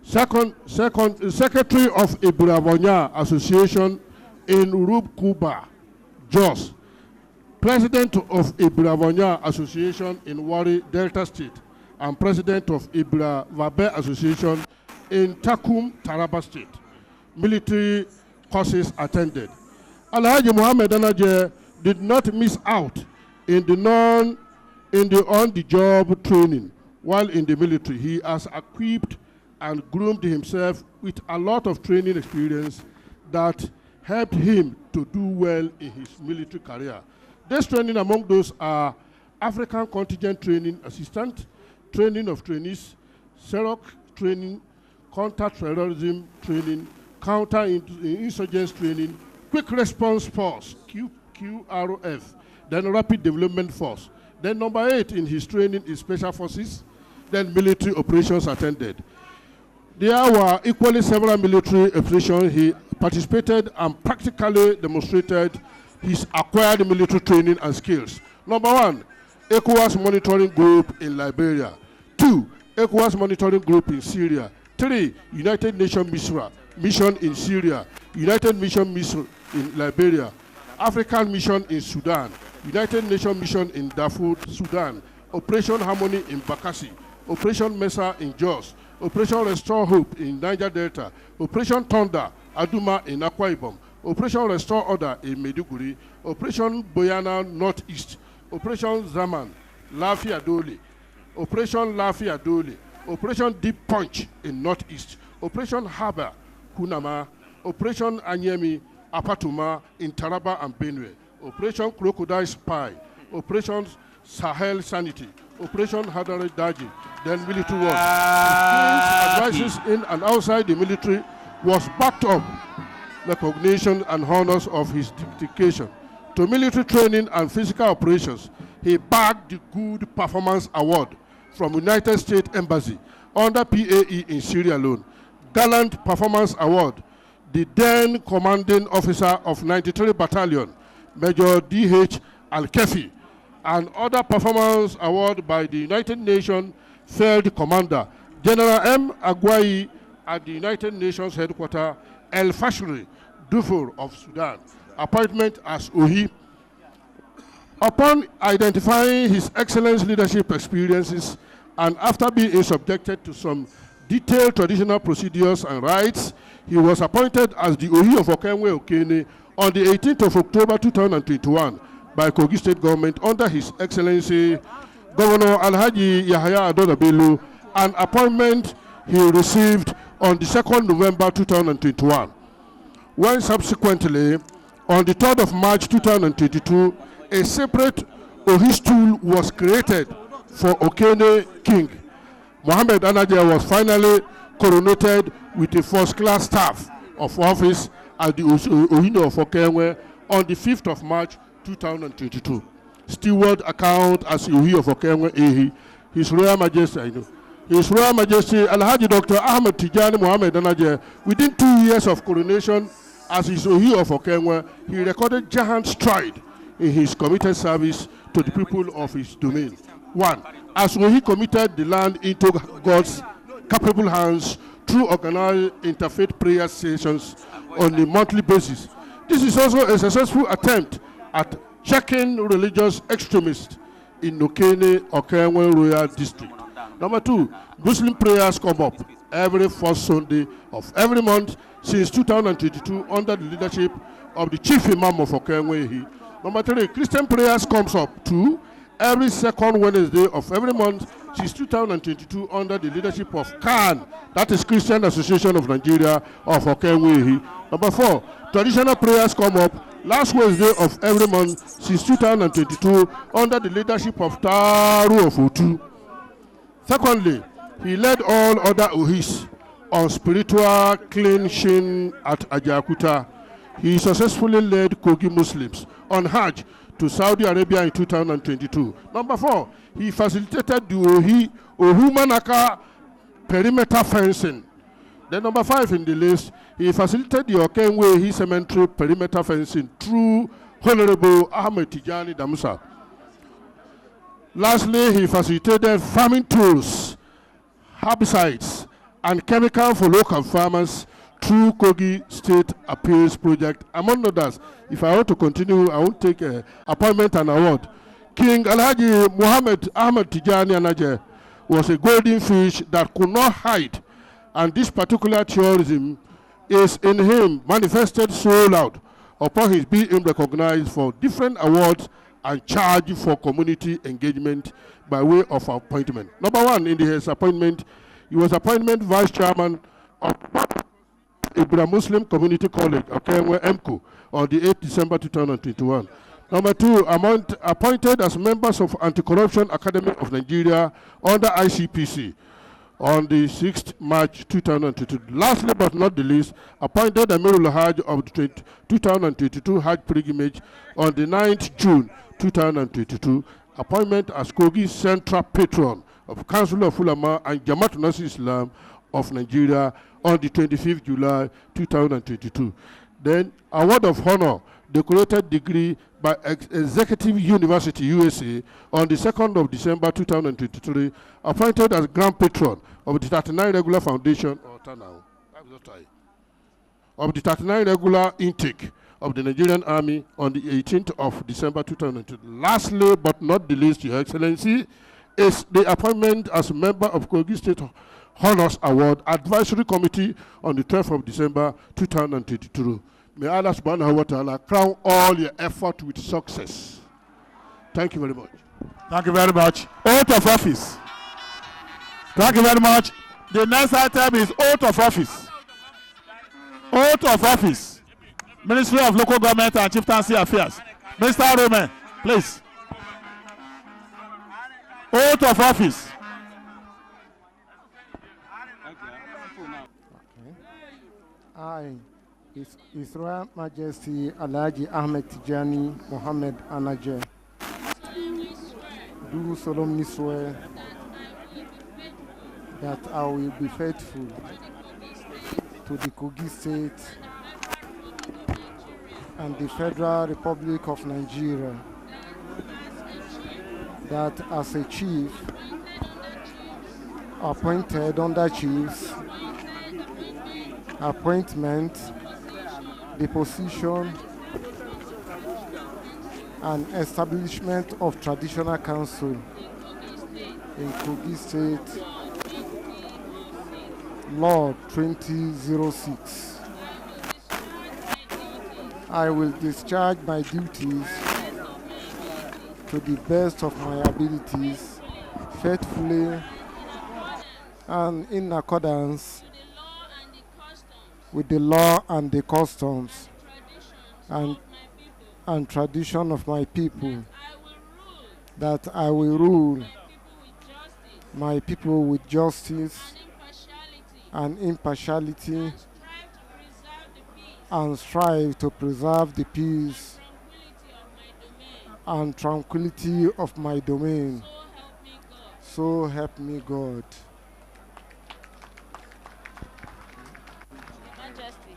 Speaker 9: Secretary of Ebira-Vonya Association in Urub Kuba, Jos. President of Ebira-Vonya Association in Wari, Delta State, and President of Ebira-Vabe Association in Takum, Taraba State. Military courses attended. Alhaji Muhammad Anaje did not miss out in the on-the-job training while in the military. He has equipped and groomed himself with a lot of training experience that helped him to do well in his military career. This training among those are African Contingent Training Assistant, training of trainees, SEROC training, counter-terrorism training, counter-insurgents training, Quick Response Force, QRF, then Rapid Development Force. Then number 8 in his training is Special Forces, then military operations attended. There were equally several military operations. He participated and practically demonstrated his acquired military training and skills. Number 1, ECOWAS Monitoring Group in Liberia. 2, ECOWAS Monitoring Group in Syria. 3, United Nations Mission in Syria. United Nations Mission in Liberia. African Mission in Sudan. United Nations Mission in Darfur, Sudan. Operation Harmony in Bakassi. Operation Mesa in Jos. Operation Restore Hope in Niger Delta. Operation Thunder, Aduma in Akwa Ibom. Operation Restore Order in Maiduguri. Operation Boyana Northeast. Operation Zaman, Lafia Dole. Operation Lafia Dole. Operation Deep Punch in Northeast. Operation Harbor, Kunama. Operation Anyemi, Apatuma in Taraba and Benue. Operation Crocodile Spy. Operation Sahel Sanity. Operation Hadari Daji, then military work. Advices in and outside the military was backed up recognition and honors of his dedication to military training and physical operations. He bagged the Good Performance Award from United States Embassy under PAE in Sierra Leone, Gallant Performance Award, the then commanding officer of 93 Battalion, Major D.H. Al-Kefi, and other performance award by the United Nations Field Commander, General M. Agwai at the United Nations Headquarters, El Fashri, Dufour of Sudan. Appointment as Ohi. Upon identifying his excellent leadership experiences and after being subjected to some detailed traditional procedures and rites, he was appointed as the Ohi of Okenwe Okene on the 18th of October 2021 by Kogi State Government under His Excellency Governor Alhaji Yahaya Adonabelu, an appointment he received on the 2nd November 2021. When subsequently, on the 3rd of March 2022, a separate Ohi stool was created for Okene King. Muhammed Anaje was finally coronated with a first-class staff of office at the Ohinoyi of Okenwe on the 5th of March 2022. Steward account as Ohi of Okenwe Ehi, His Royal Majesty, His Royal Majesty Alhaji Dr. Ahmed Tijani Muhammed Anaje, within 2 years of coronation as his Ohi of Okenwe, he recorded giant stride in his committed service to the people of his domain. 1. As Ohi committed the land into God's capable hands through organized interfaith prayer sessions on a monthly basis. This is also a successful attempt at checking religious extremists in Okene Okenwe Royal District. Number 2, Muslim prayers come up every first Sunday of every month since 2022 under the leadership of the Chief Imam of Okenwe. Number 3, Christian prayers comes up too every second Wednesday of every month since 2022 under the leadership of CAN, that is Christian Association of Nigeria of Okenwe. Number 4, traditional prayers come up last Wednesday of every month since 2022 under the leadership of Taru of Otu. Secondly, he led all other Ohis on spiritual cleansing at Ajakuta. He successfully led Kogi Muslims on Hajj to Saudi Arabia in 2022. Number 4, he facilitated the Ohumanaka perimeter fencing. Then number 5 in the list, he facilitated the Okenwe cemetery perimeter fencing through Honorable Ahmed Tijani Damusa. Lastly, he facilitated farming tools, herbicides, and chemicals for local farmers through Kogi State Appeals Project, among others. If I want to continue, I won't take appointment and award. King Alhaji Muhammad Ahmed Tijani Anaje was a golden fish that could not hide, and this particular tourism is in him manifested so loud upon his being recognized for different awards and charged for community engagement by way of appointment. Number 1, in his appointment, he was appointed Vice Chairman of Ebira Muslim Community College, Okenwe MCO, on the 8th December 2021. Number 2, appointed as members of Anti-Corruption Academy of Nigeria under ICPC on the 6th March 2022. Lastly but not the least, appointed Amirul Hajj of the 2022 Hajj pilgrimage on the 9th June 2022. Appointment as Kogi Central Patron of Council of Ulama and Jamaat Nasir Islam of Nigeria on the 25th July 2022. Then, award of honor, decorated degree by Executive University, USA, on the 2nd of December 2023, appointed as Grand Patron of the 39 Regular Foundation, of the 39 Regular Intake of the Nigerian Army on the 18th of December 2022. Lastly, but not the least, Your Excellency, is the appointment as member of Kogi State Honors Award Advisory Committee on the 12th of December 2022. May Allah subhanahu wa ta'ala crown all your effort with success. Thank you very much.
Speaker 1: Thank you very much. Oath of office. Thank you very much. The next item is oath of office. Oath of office. Ministry of Local Government and Chieftaincy Affairs. Mr. Roman, please. Oath of office.
Speaker 10: I, His Royal Majesty Alhaji Ahmed Tijani Muhammed Anaje, do solemnly swear that I will be faithful to the Kogi State and the Federal Republic of Nigeria, that as a chief appointed under chiefs, appointment, deposition, and establishment of traditional council in Kogi State, Law 2006. I will discharge my duties to the best of my abilities, faithfully and in accordance with the law and the customs and tradition of my people, that I will rule my people with justice and impartiality and strive to preserve the peace and tranquility of my domain. So help me God.
Speaker 11: Majesty,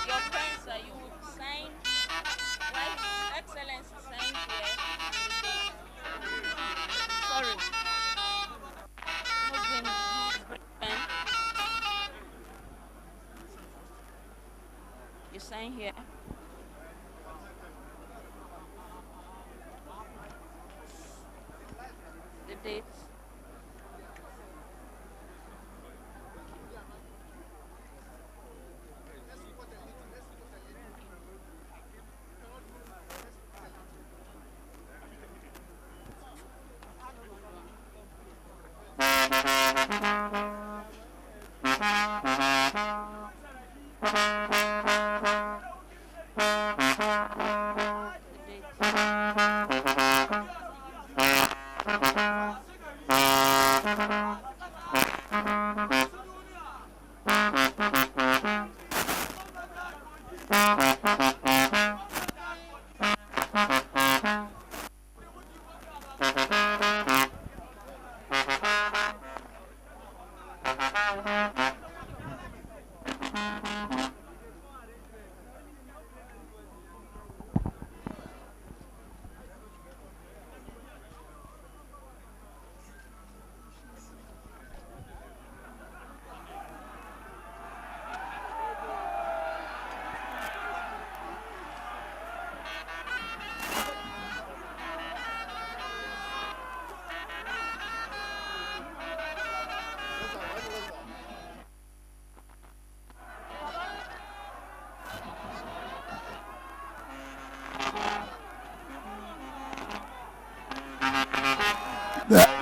Speaker 11: your pens are you would sign, while His Excellency signed here. Sorry. Pen. You sign here. The dates.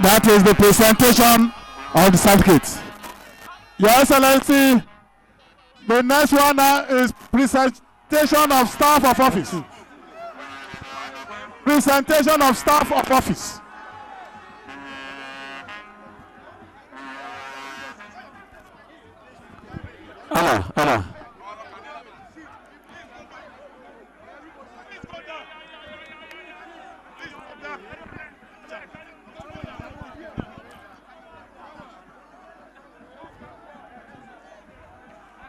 Speaker 1: That is the presentation of the certificate. Your Excellency, the next one now is presentation of staff of office. Presentation of staff of office.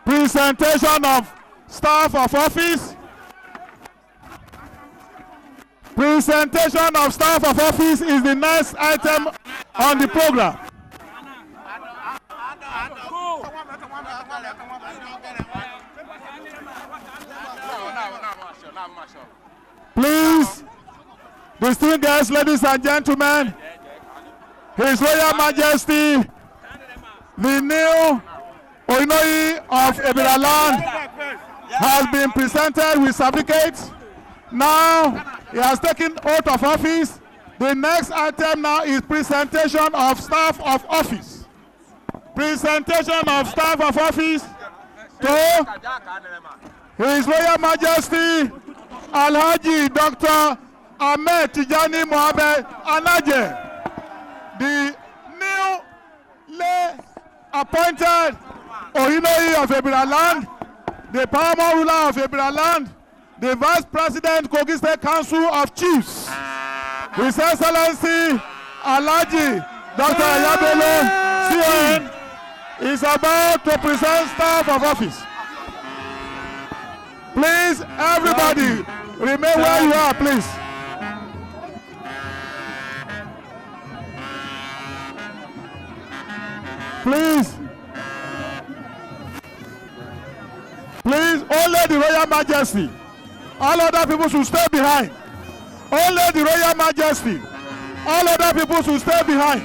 Speaker 1: Presentation of staff of office. Presentation of staff of office is the next item on the program. Please, distinguished guests, ladies and gentlemen, His Royal Majesty, the new Ohinoyi of Ebira-Land, has been presented with certificates. Now he has taken oath of office. The next item now is presentation of staff of office. Presentation of staff of office to His Royal Majesty Alhaji Dr. Ahmed Tijani Muhammed Anaje, the newly appointed Ohinoyi of Ebira-Land, the paramount ruler of Ebira-Land, the Vice President Kogi State Council of Chiefs, His Excellency Alhaji Dr. Ayabelo CON, is about to present staff of office. Please, everybody, remain where you are, please. Please. Please, only the Royal Majesty. All other people should stay behind. Only the Royal Majesty. All other people should stay behind.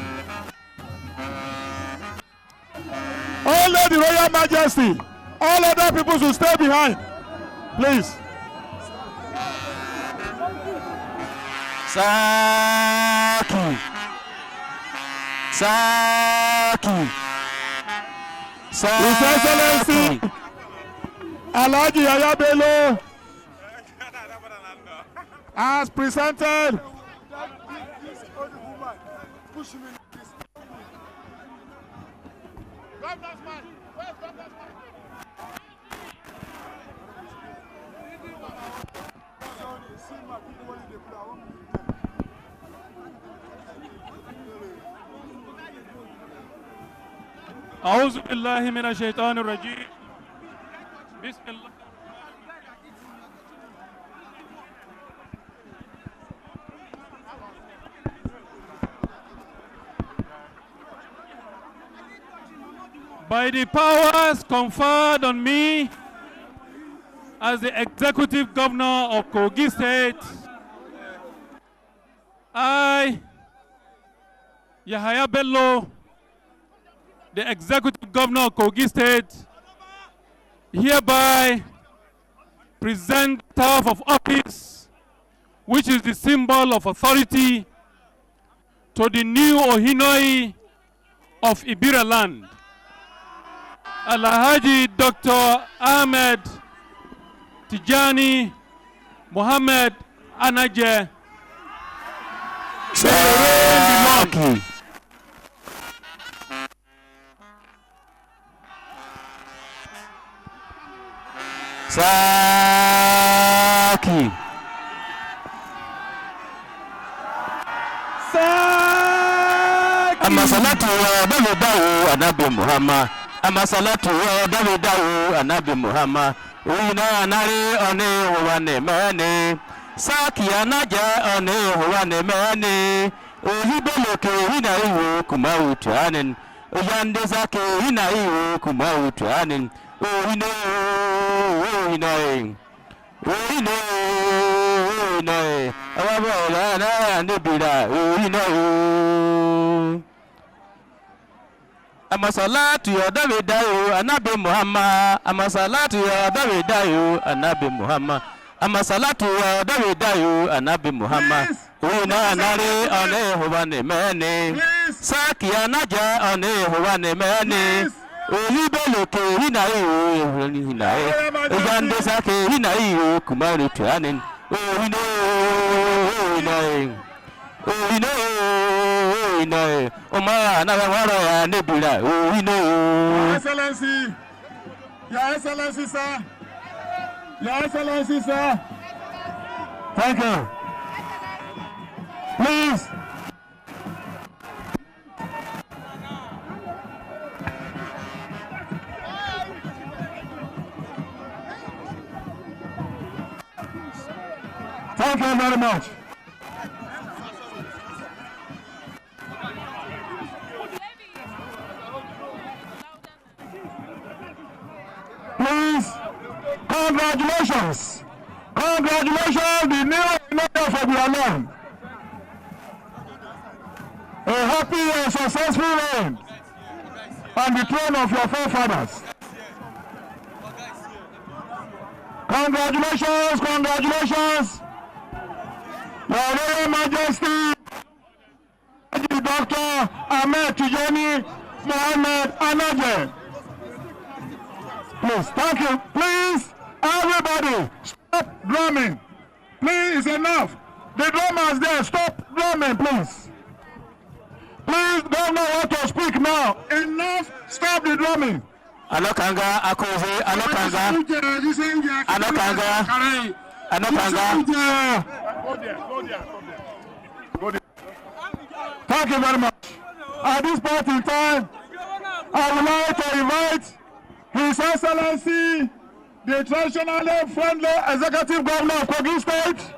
Speaker 1: Only the Royal Majesty. All other people should stay behind. Please.
Speaker 12: Saki. Saki.
Speaker 1: His Excellency Alhaji Yahya Bello has presented
Speaker 7: أعوذ بالله من الشيطان الرجيم بسم الله By the powers conferred on me as the Executive Governor of Kogi State, I, Yahya Bello, the Executive Governor of Kogi State, hereby present the staff of office, which is the symbol of authority, to the new Ohinoyi of Ebira-Land, Alhaji Dr. Ahmed Tijani Muhammed Anaje.
Speaker 12: Saki. Saki. Saki. Amasalatu wa Davidawu Anabi Muhammad. Amasalatu wa Davidawu Anabi Muhammad. Uina nari one huwane mene. Saki anaje one huwane mene. Ohiboloke hina iwo kumautuanin. Oyande zake hina iwo kumautuanin. Ohinoyi. Awabola na nibira Ohinoyi. Amasalatu ya Davidayo Anabi Muhammad. Amasalatu ya Davidayo Anabi Muhammad. Amasalatu ya Davidayo Anabi Muhammad. Una nare one huwane mene. Saki anaja one huwane mene. Ohiboloke hinayo. Oyande sake hinayo kumari tuanin. Ohinoyi. Omara na wara ya nebira.
Speaker 1: Your Excellency. Your Excellency, sir. Your Excellency, sir.
Speaker 12: Thank you. Please.
Speaker 1: Thank you very much. Please, congratulations. Congratulations, the new Ohinoyi of Ebira-Land. A happy and successful reign on the throne of your forefathers. Congratulations, congratulations. Your Royal Majesty, Dr. Ahmed Tijani Muhammed Anaje. Please, thank you. Please, everybody, stop drumming. Please, it's enough. The drummers there, stop drumming, please. Please, Governor want to speak now. Enough, stop the drumming.
Speaker 12: Anokanga, Akoze, Anokanga. Anokanga. Anokanga.
Speaker 1: Go there. Thank you very much. At this point in time, I would like to invite His Excellency, the traditionally friendly Executive Governor of Kogi State,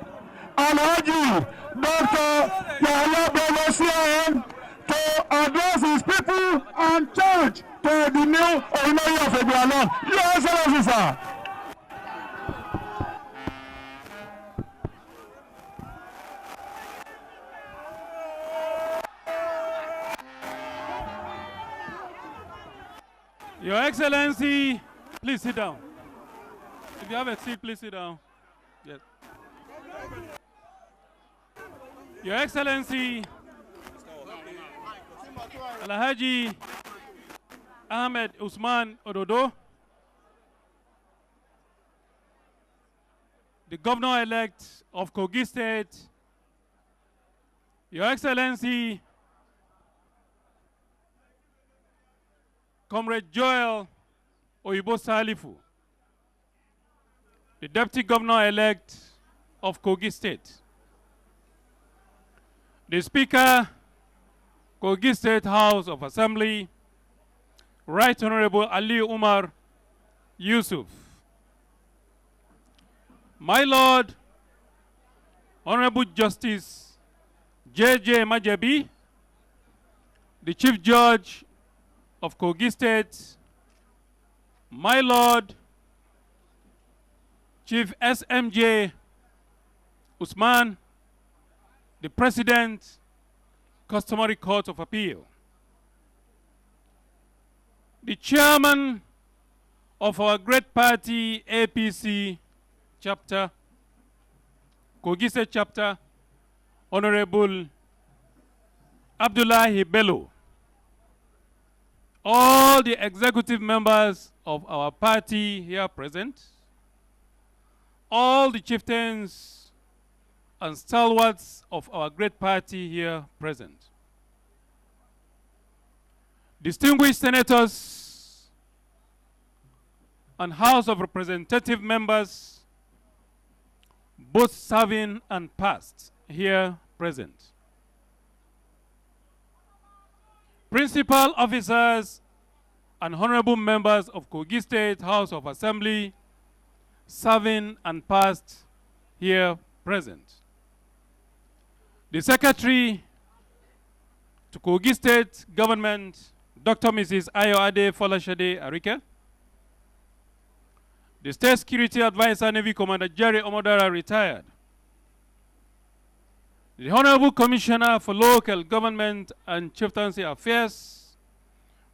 Speaker 1: Alhaji Dr. Yahya Bello CIN, to address his people and church to the new Ohinoyi of Ebira-Land. Your Excellency, sir.
Speaker 13: Your Excellency, please sit down. If you have a seat, please sit down. Yes. Your Excellency, Alhaji Ahmed Usman Ododo, the Governor-elect of Kogi State, Your Excellency, Comrade Joel Oyibo Salifu, the Deputy Governor-elect of Kogi State, the Speaker, Kogi State House of Assembly, Right Honorable Ali Umar Yusuf, my Lord, Honorable Justice J.J. Majabi, the Chief Judge of Kogi State, my Lord, Chief SMJ Usman, the President, Customary Court of Appeal, the Chairman of our great party, APC chapter, Kogi State chapter, Honorable Abdullahi Bello, all the executive members of our party here present, all the chieftains and stalwarts of our great party here present, distinguished senators and House of Representative members, both serving and past, here present, principal officers and honorable members of Kogi State House of Assembly, serving and past, here present, the Secretary to Kogi State Government, Dr. Mrs. Ayoade Folashade Arike, the State Security Advisor, Navy Commander Jerry Omodara, retired, the Honorable Commissioner for Local Government and Chieftaincy Affairs,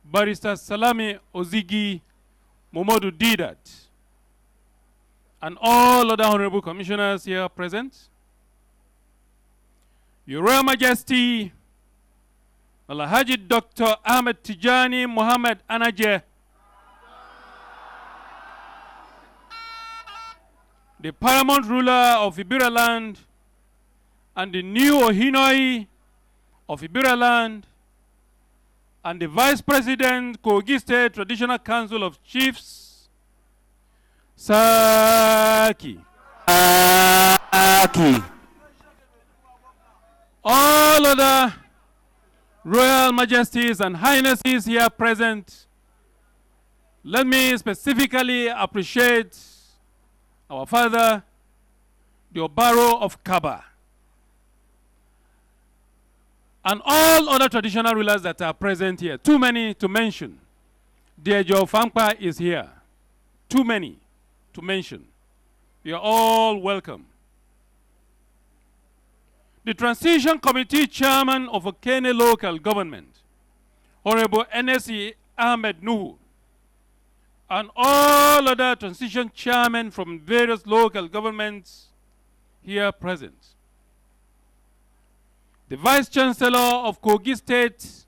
Speaker 13: Barrister Salami Ozigi Momodu Didat, and all other Honorable Commissioners here present, Your Royal Majesty, Alhaji Dr. Ahmed Tijani Muhammed Anaje, the paramount ruler of Ebira-Land and the new Ohinoyi of Ebira-Land, and the Vice President, Kogi State Traditional Council of Chiefs, Saki. All other Royal Majesties and Highnesses here present, let me specifically appreciate our father, the Obaro of Kaba, and all other traditional rulers that are present here. Too many to mention. Dear Joe Fampa is here. Too many to mention. You are all welcome. The Transition Committee Chairman of Okene Local Government, Honorable NSE Ahmed Nuhu, and all other transition chairmen from various local governments here present. The Vice Chancellor of Kogi State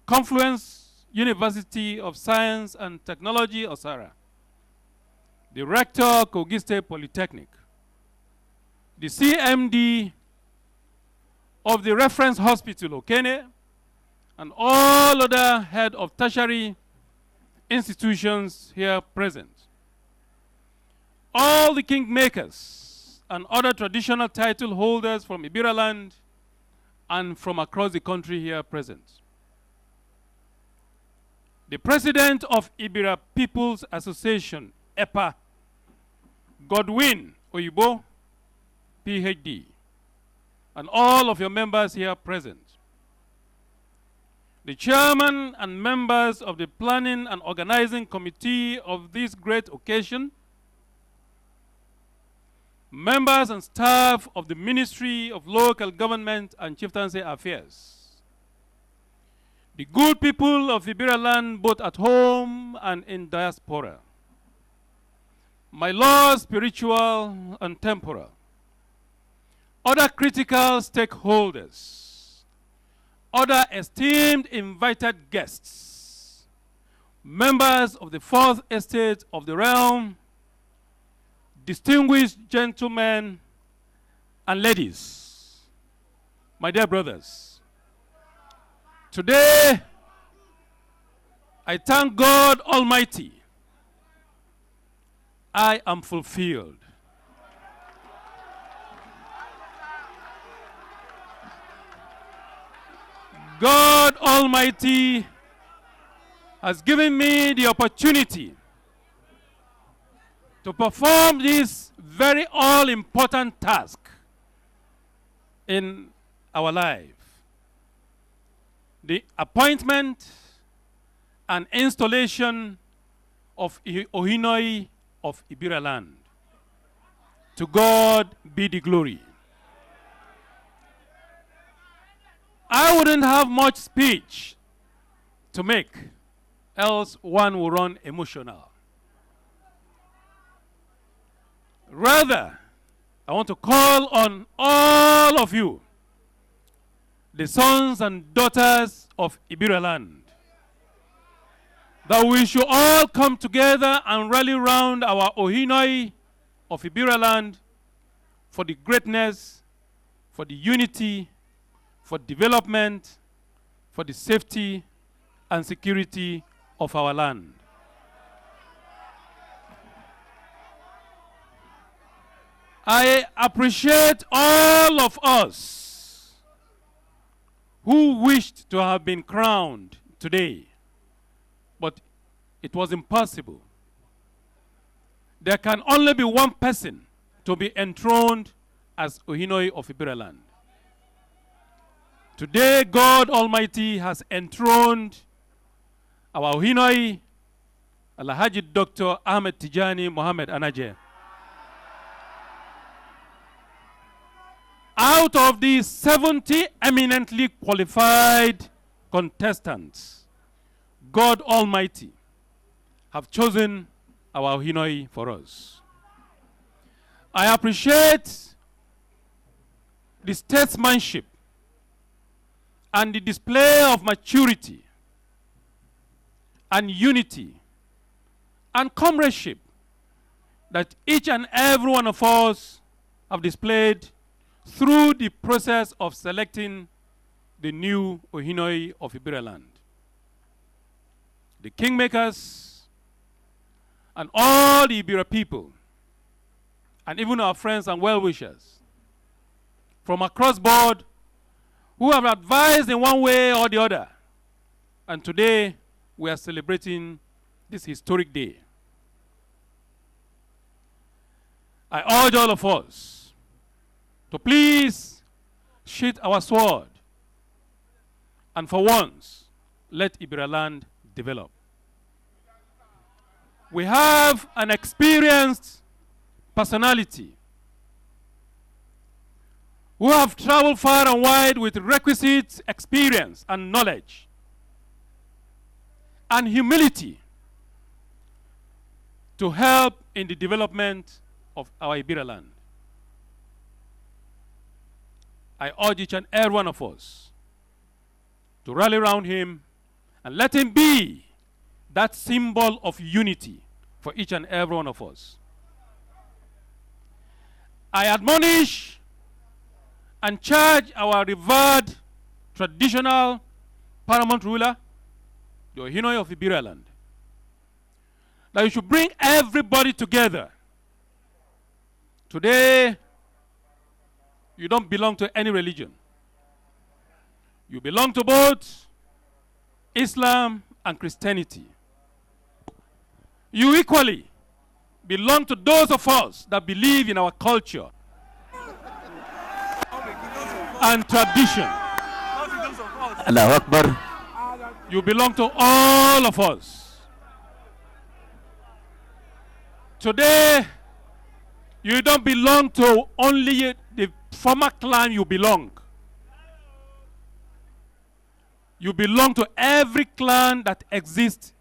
Speaker 13: Confluence University of Science and Technology, Osara, the Rector, Kogi State Polytechnic, the CMD of the Reference Hospital, Okene, and all other head of tertiary institutions here present. All the kingmakers and other traditional title holders from Ebira-Land and from across the country here present. The President of Ibira People's Association, EPA, Godwin Oyibo, PhD, and all of your members here present. The chairman and members of the planning and organizing committee of this great occasion, members and staff of the Ministry of Local Government and Chieftaincy Affairs, the good people of Ebira-Land, both at home and in diaspora, my Lord, spiritual and temporal, other critical stakeholders, other esteemed invited guests, members of the fourth estate of the realm, distinguished gentlemen and ladies, my dear brothers, today I thank God Almighty. I am fulfilled. God Almighty has given me the opportunity to perform this very all-important task in our life. The appointment and installation of Ohinoyi of Ebira-Land. To God be the glory. I wouldn't have much speech to make, else one will run emotional. Rather, I want to call on all of you, the sons and daughters of Ebira-Land, that we should all come together and rally round our Ohinoyi of Ebira-Land for the greatness, for the unity, for development, for the safety and security of our land. I appreciate all of us who wished to have been crowned today, but it was impossible. There can only be one person to be enthroned as Ohinoyi of Ebira-Land. Today, God Almighty has enthroned our Ohinoyi, Alhaji Dr. Ahmed Tijani Muhammed Anaje. Out of the 70 eminently qualified contestants, God Almighty have chosen our Ohinoyi for us. I appreciate the statesmanship and the display of maturity and unity and comradeship that each and every one of us have displayed through the process of selecting the new Ohinoyi of Ebira-Land. The kingmakers and all the Ebira people, and even our friends and well-wishers from across board who have advised in one way or the other. And today, we are celebrating this historic day. I urge all of us to please sheath our sword and for once, let Ebira-Land develop. We have an experienced personality who have traveled far and wide with requisite experience and knowledge and humility to help in the development of our Ebira-Land. I urge each and every one of us to rally around him and let him be that symbol of unity for each and every one of us. I admonish and charge our revered traditional paramount ruler, the Ohinoyi of Ebira-Land, that you should bring everybody together. Today, you don't belong to any religion. You belong to both Islam and Christianity. You equally belong to those of us that believe in our culture and tradition.
Speaker 12: Allahu Akbar.
Speaker 13: You belong to all of us. Today, you don't belong to only the former clan you belong. You belong to every clan that exists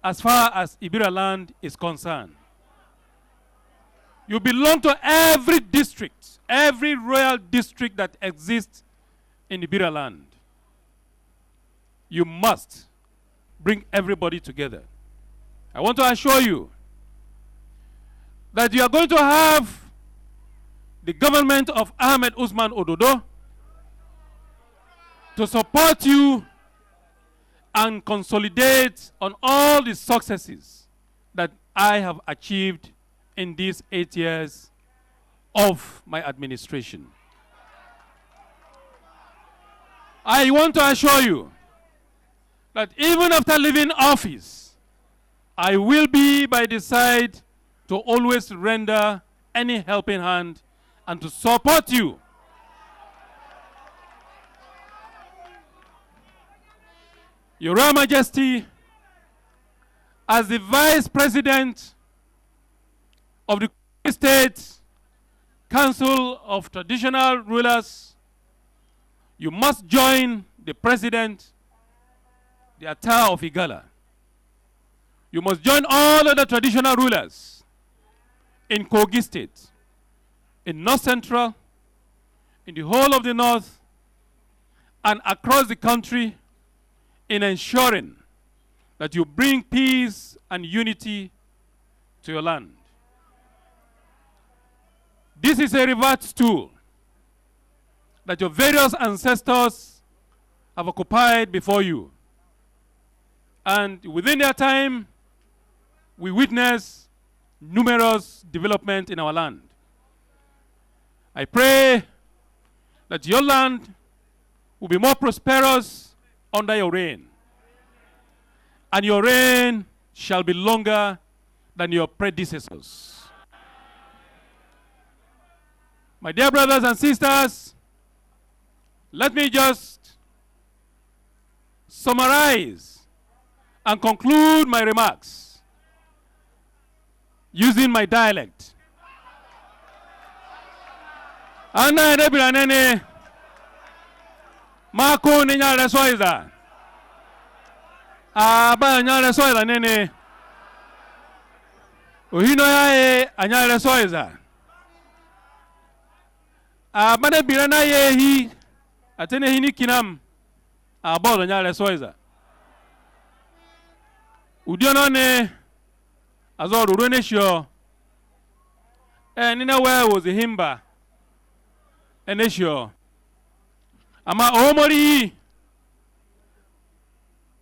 Speaker 13: as far as Ebira-Land is concerned. You belong to every district, every royal district that exists in Ebira-Land. You must bring everybody together. I want to assure you that you are going to have the government of Ahmed Usman Ododo to support you and consolidate on all the successes that I have achieved in these 8 years of my administration. I want to assure you that even after leaving office, I will be by the side to always render any helping hand and to support you. Your Royal Majesty, as the Vice President of the State Council of Traditional Rulers, you must join the President, the Atta of Igala. You must join all other traditional rulers in Kogi State, in North Central, in the whole of the North, and across the country in ensuring that you bring peace and unity to your land. This is a revert stool that your various ancestors have occupied before you. And within their time, we witness numerous development in our land. I pray that your land will be more prosperous under your reign. And your reign shall be longer than your predecessors. My dear brothers and sisters, let me just summarize and conclude my remarks using my dialect. Ana Ebira nene mako ninya resoiza. Aba nya resoiza nene. Ohinoyi anya resoiza. Abane Ebira na yehi atene hini kinam abolo nya resoiza. Udiono ne azo Coronation nina we was a himba enesho ama omori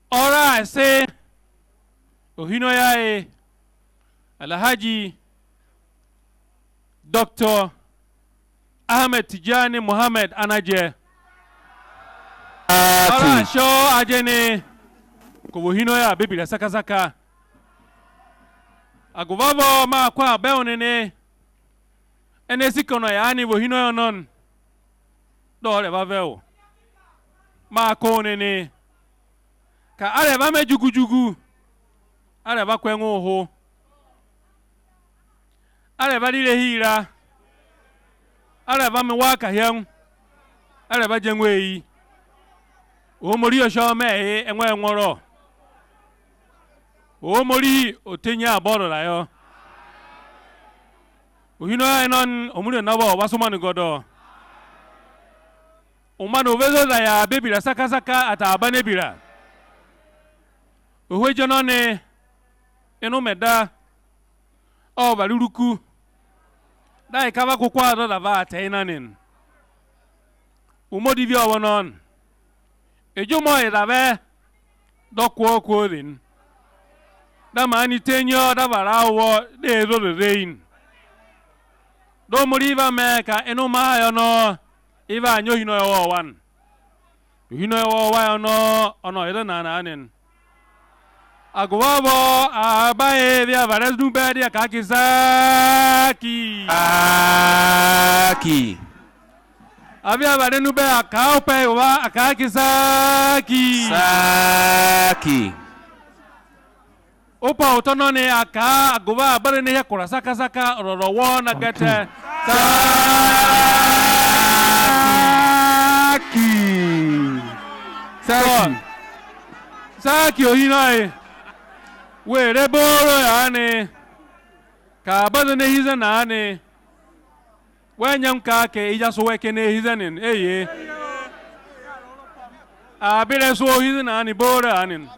Speaker 13: ora say Ohinoyi Alhaji Dr. Ahmed Tijani Muhammed Anaje ora sho ajene ko Ohinoyi abibira sakasaka aguvavo ma kwa beonene enesi kono ya ni Ohinoyi onon dole baveo ma konene ka ale ba mejugujugu ale ba kwenwo ho ale ba lile hira ale ba me waka hyen ale ba jenweyi o mori osho me enwe enworo o mori otenya aboro la yo Ohinoyi non omuri na ba wasumani godo umano vezo da ya bebira sakasaka ata abane bira ohwejo no ne enu meda o baluruku dai kava kokwa do da va atenanin umodi bi owonon ejumo irabe dokwo kwodin da mani tenyo da barawo de zo de rein do moriva me ka enu ma yo no iva anyo Ohinoyi wo wan Ohinoyi wo wa ono ire na anen agwabo abae via varas numbe dia kakisaki aki avia vare numbe akaupe wa akakisaki saki opa otono ne aka agwa bare ne yakura saka rorowo na gete
Speaker 8: Saki.
Speaker 13: Saki Ohinoyi. Were boro yani. Ka bado ne hiza nani. Wenyam ka ke ija so weke ne hiza nin. Eye. Abire so hiza nani boro anin.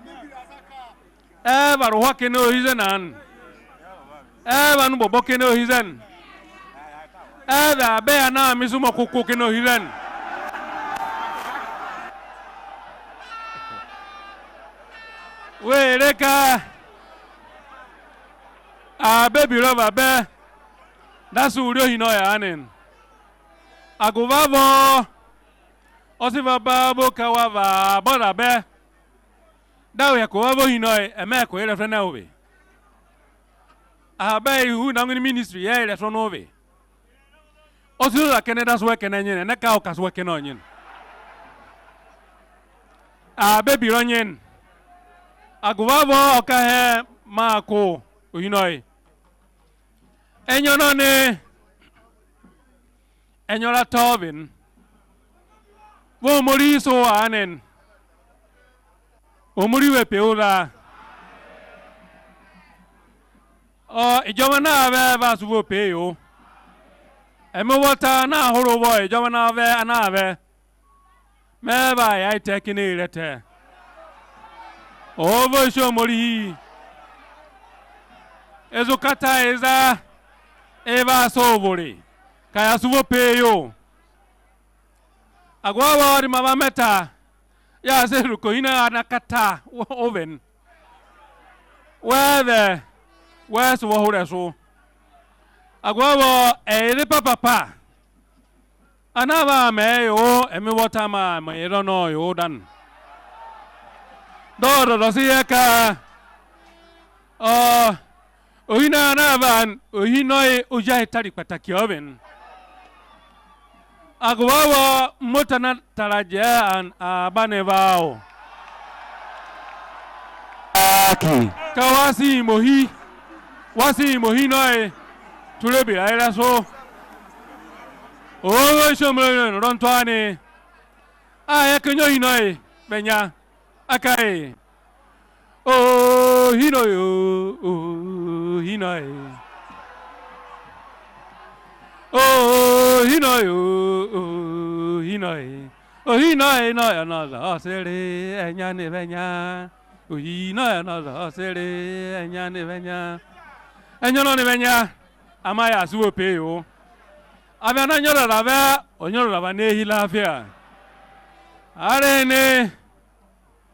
Speaker 13: Eba roha ke no hiza nan. Eba no bobo ke no hizan. Eba be ana misumo kuku ke no hizan. Were ka baby rubber be that's who Ohinoyi anin aguvavo osiva babo kawava boda be dawe ya ko Ohinoyi eme ko ere fena obe abe hu na ngini ministry ya ere fena obe osizo la Canada so weke na nyene na ka o kaso weke na onyin baby ronyen aguvavo okahe mako Ohinoyi enyono ne enyola Tobin wo mori so anen o mori we peola ijoma na ave va su wo peo emo wota na horo wo ijoma na ave ana ave me ba ya tekini rete o vo sho mori ezokata eza eva sovori kaya suvo peyo agwawa ri mama meta ya seru ko ina anakata oven where so hore so agwawa ere papa anaba me yo emi water ma me ro no yo dan do siyeka Ohina navan Ohinoyi ujai tari pataki oven agwawa motana taraja an abanevao aki kawasi mohi wasi Ohinoyi tulebi aira so owo shomro rontwane ayakenyo Ohinoyi benya akai Ohinoyi Ohinoyi Ohinoyi Ohinoyi Ohinoyi no another sere enyane benya Ohinoyi another sere enyane benya enyono ne benya amaya suwo peyo abana nyoro lava onyoro lava ne hilafia arene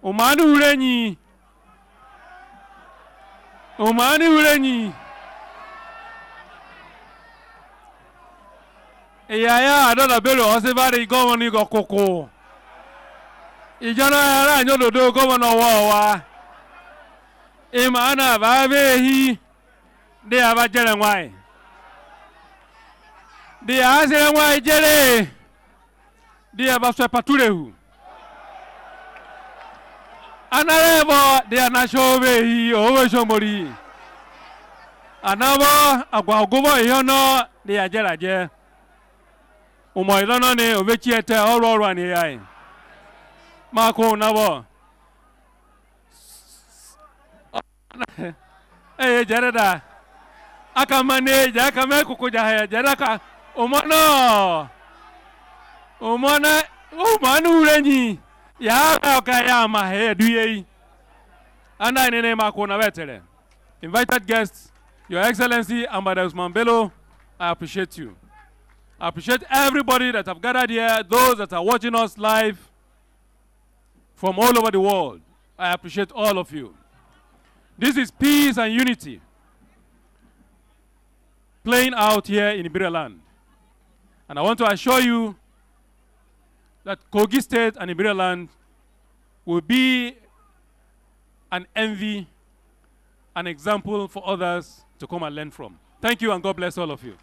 Speaker 13: umanu urenyi Omani urenyi Eyaya adola belo osevare governor go koko Ijana ara nyodo do governor wa Imana babehi de abajele nwai De azele nwai jele De abaswe paturehu Anarebo de anashobe hi owo shomori Anabo agwagobo ihono de ajeraje Umo ilono ni obechi ete oru ani yai Mako nabo Jereda aka manage aka mekuko jahaya jeraka umano umanu urenyi ya ka ya ma he duye anda nene mako na wetere invited guests your excellency Ambassador Usman Bello I appreciate you. I appreciate everybody that have gathered here, those that are watching us live from all over the world. I appreciate all of you. This is peace and unity playing out here in Ebira-Land. And I want to assure you that Kogi State and Ebira-Land will be an envy, an example for others to come and learn from. Thank you and God bless all of you.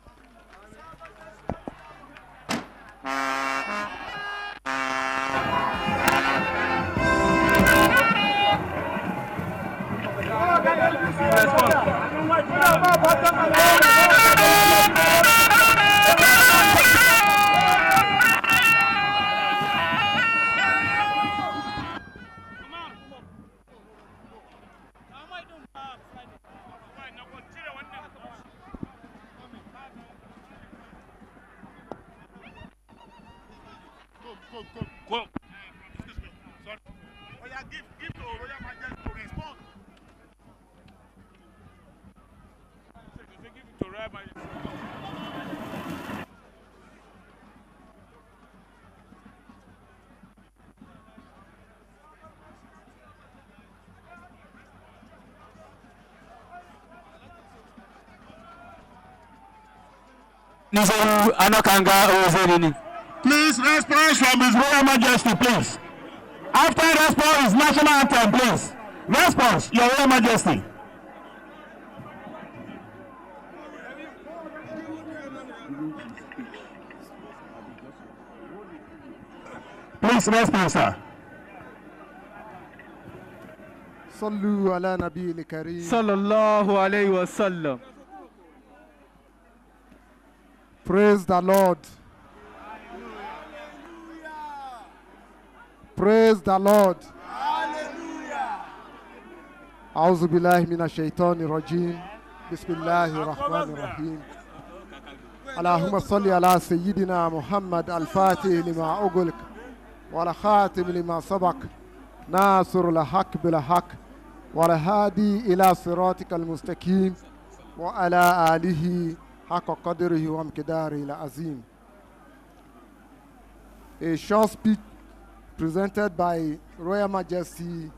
Speaker 1: Go. Excuse me. Sorry. Oh, yeah, give to Royal Majesty to respond. Give it to Royal Majesty.
Speaker 14: Please, response from His Royal Majesty, please. After response is national anthem, please. Response, Your Royal Majesty. Please, response, sir.
Speaker 10: صلوا على نبي الكريم
Speaker 8: صلى الله عليه وسلم.
Speaker 10: Praise the Lord. Praise the Lord. أعوذ بالله من الشيطان الرجيم. بسم الله الرحمن الرحيم. اللهم صل على سيدنا محمد الفاتح لما أغلق والخاتم لما سبق ناصر الحق بالحق والهادي إلى صراطك المستقيم وعلى آله حق قدره ومقداره العظيم. A short speech presented by Royal Majesty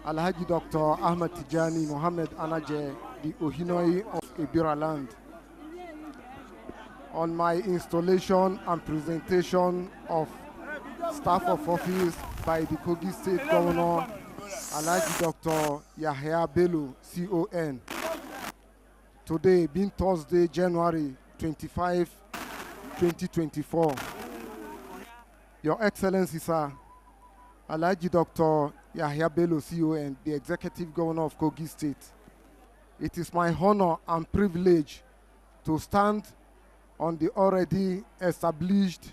Speaker 10: Alhaji Dr. Ahmed Tijani Muhammed Anaje, the Ohinoyi of Ebira-Land, on my installation and presentation of staff of office by the Kogi State Governor Alhaji Dr. Yahya Bello, CON. Today being Thursday, January 25, 2024. Your Excellency, sir, Alhaji Dr. Yahya Bello, CON, the Executive Governor of Kogi State. It is my honor and privilege to stand on the already established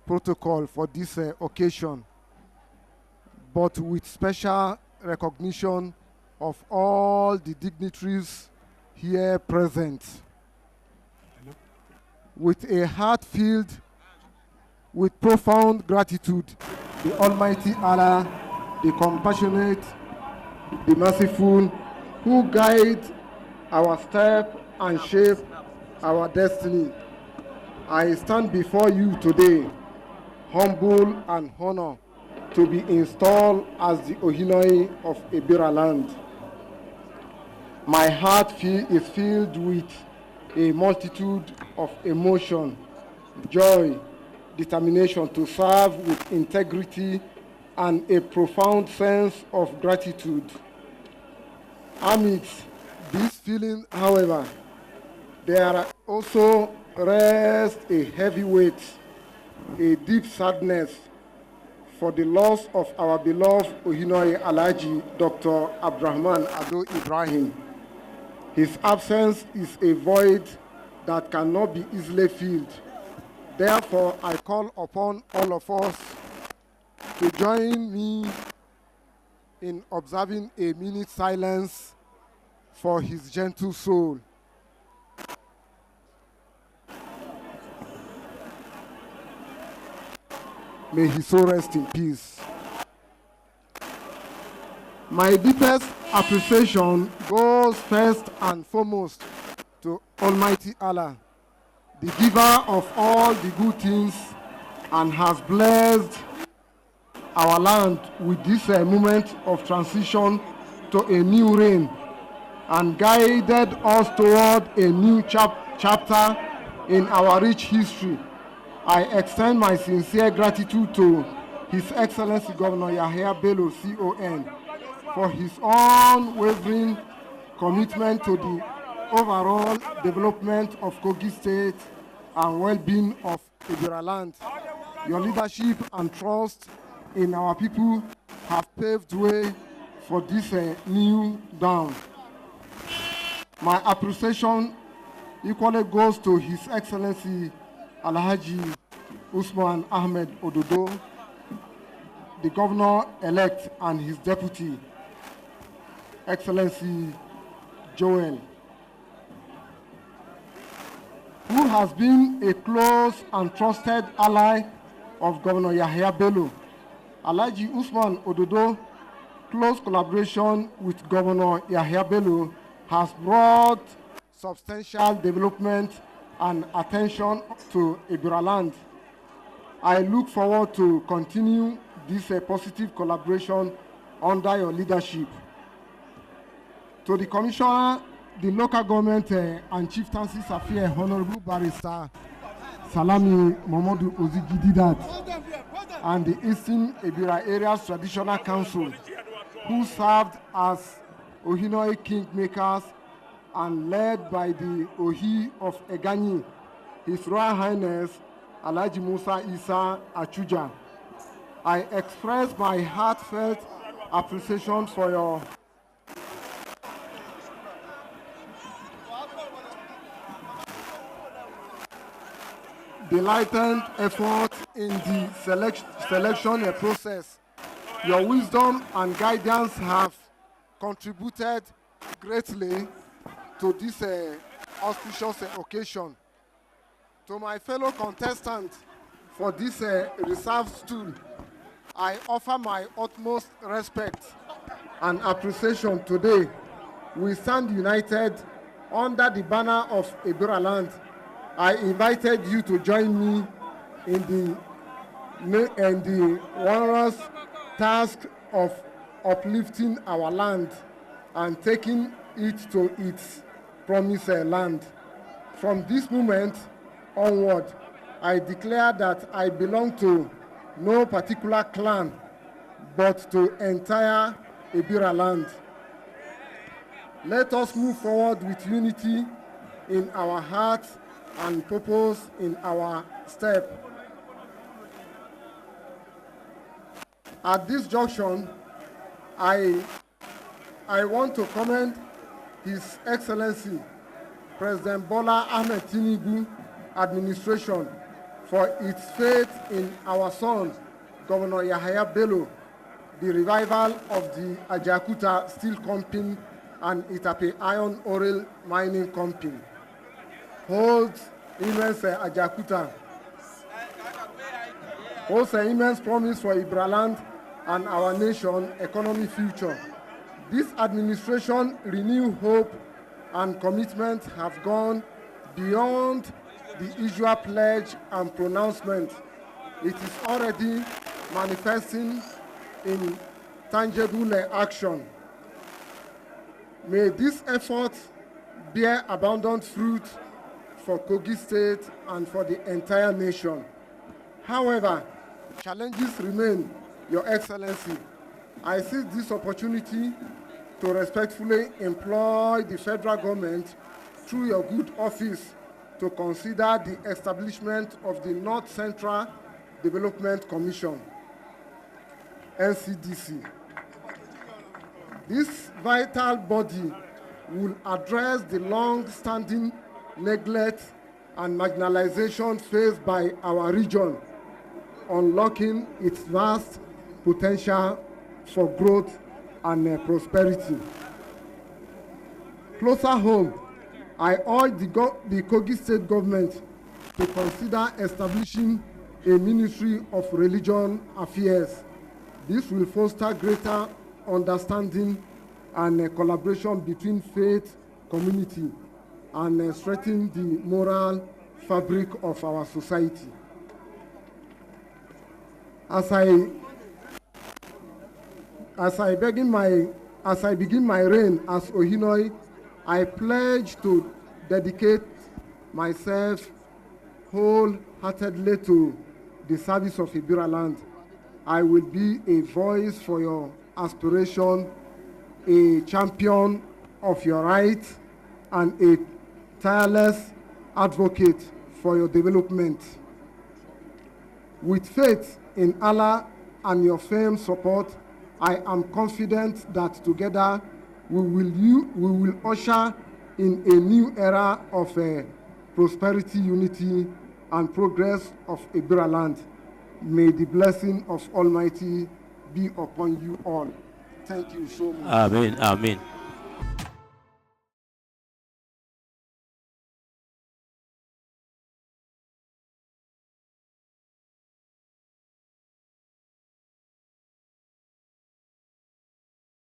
Speaker 10: protocol for this occasion, but with special recognition of all the dignitaries here present. With a heart filled with profound gratitude, the Almighty Allah, the compassionate, the merciful, who guide our step and shape our destiny, I stand before you today, humble and honored to be installed as the Ohinoyi of Ebira-Land. My heart is filled with a multitude of emotion, joy, determination to serve with integrity, and a profound sense of gratitude. Amidst this feeling, however, there also rests a heavy weight, a deep sadness for the loss of our beloved Ohinoyi Alhaji Dr. Abdurrahman Ado Ibrahim. His absence is a void that cannot be easily filled. Therefore, I call upon all of us to join me in observing a minute silence for his gentle soul. May his soul rest in peace. My deepest appreciation goes first and foremost to Almighty Allah, the giver of all the good things, and has blessed our land with this moment of transition to a new reign and guided us toward a new chapter in our rich history. I extend my sincere gratitude to His Excellency Governor Yahya Bello, CON, for his unwavering commitment to the overall development of Kogi State and well-being of Ebira-Land. Your leadership and trust in our people have paved way for this new dawn. My appreciation equally goes to His Excellency Alhaji Usman Ahmed Ododo, the Governor-elect, and his Deputy, Excellency Joel, who has been a close and trusted ally of Governor Yahya Bello Alhaji Usman Ododo, close collaboration with Governor Yahya Bello has brought substantial development and attention to Ebira-Land. I look forward to continue this positive collaboration under your leadership. To the Commissioner, the Local Government and Chieftaincy Affairs, Honorable Barrister Salami Momodu Ozigididat, and the Eastern Ebira Areas Traditional Council, who served as Ohinoyi Kingmakers and led by the Ohi of Egani, His Royal Highness Alhaji Musa Isa Achuja. I express my heartfelt appreciation for your delighted effort in the selection process. Your wisdom and guidance have contributed greatly to this auspicious occasion. To my fellow contestants for this reserved stool, I offer my utmost respect and appreciation today. We stand united under the banner of Ebira-Land. I invited you to join me in the onerous task of uplifting our land and taking it to its promised land. From this moment onward, I declare that I belong to no particular clan, but to entire Ebira-Land. Let us move forward with unity in our hearts and purpose in our step. At this junction, I want to commend His Excellency President Bola Ahmed Tinubu administration for its faith in our son, Governor Yahya Bello, the revival of the Ajakuta Steel Company and Itape Iron Ore Mining Company. Holds immense Ajakuta, holds an immense promise for Ebira-Land and our nation economic future. This administration renewed hope and commitment have gone beyond the usual pledge and pronouncement. It is already manifesting in tangible action. May this effort bear abundant fruit for Kogi State and for the entire nation. However, challenges remain, Your Excellency. I seize this opportunity to respectfully employ the federal government through your good office to consider the establishment of the North Central Development Commission, NCDC. This vital body will address the long-standing neglect and marginalization faced by our region, unlocking its vast potential for growth and prosperity. Closer home, I urge the Kogi State government to consider establishing a Ministry of Religion Affairs. This will foster greater understanding and collaboration between faith community and strengthen the moral fabric of our society. As I begin my reign as Ohinoyi, I pledge to dedicate myself wholeheartedly to the service of Ebira-Land. I will be a voice for your aspiration, a champion of your rights, and a tireless advocate for your development. With faith in Allah and your firm support, I am confident that together we will usher in a new era of prosperity, unity, and progress of Ebira-Land. May the blessing of Almighty be upon you all. Thank you so much.
Speaker 12: Amen. Amen.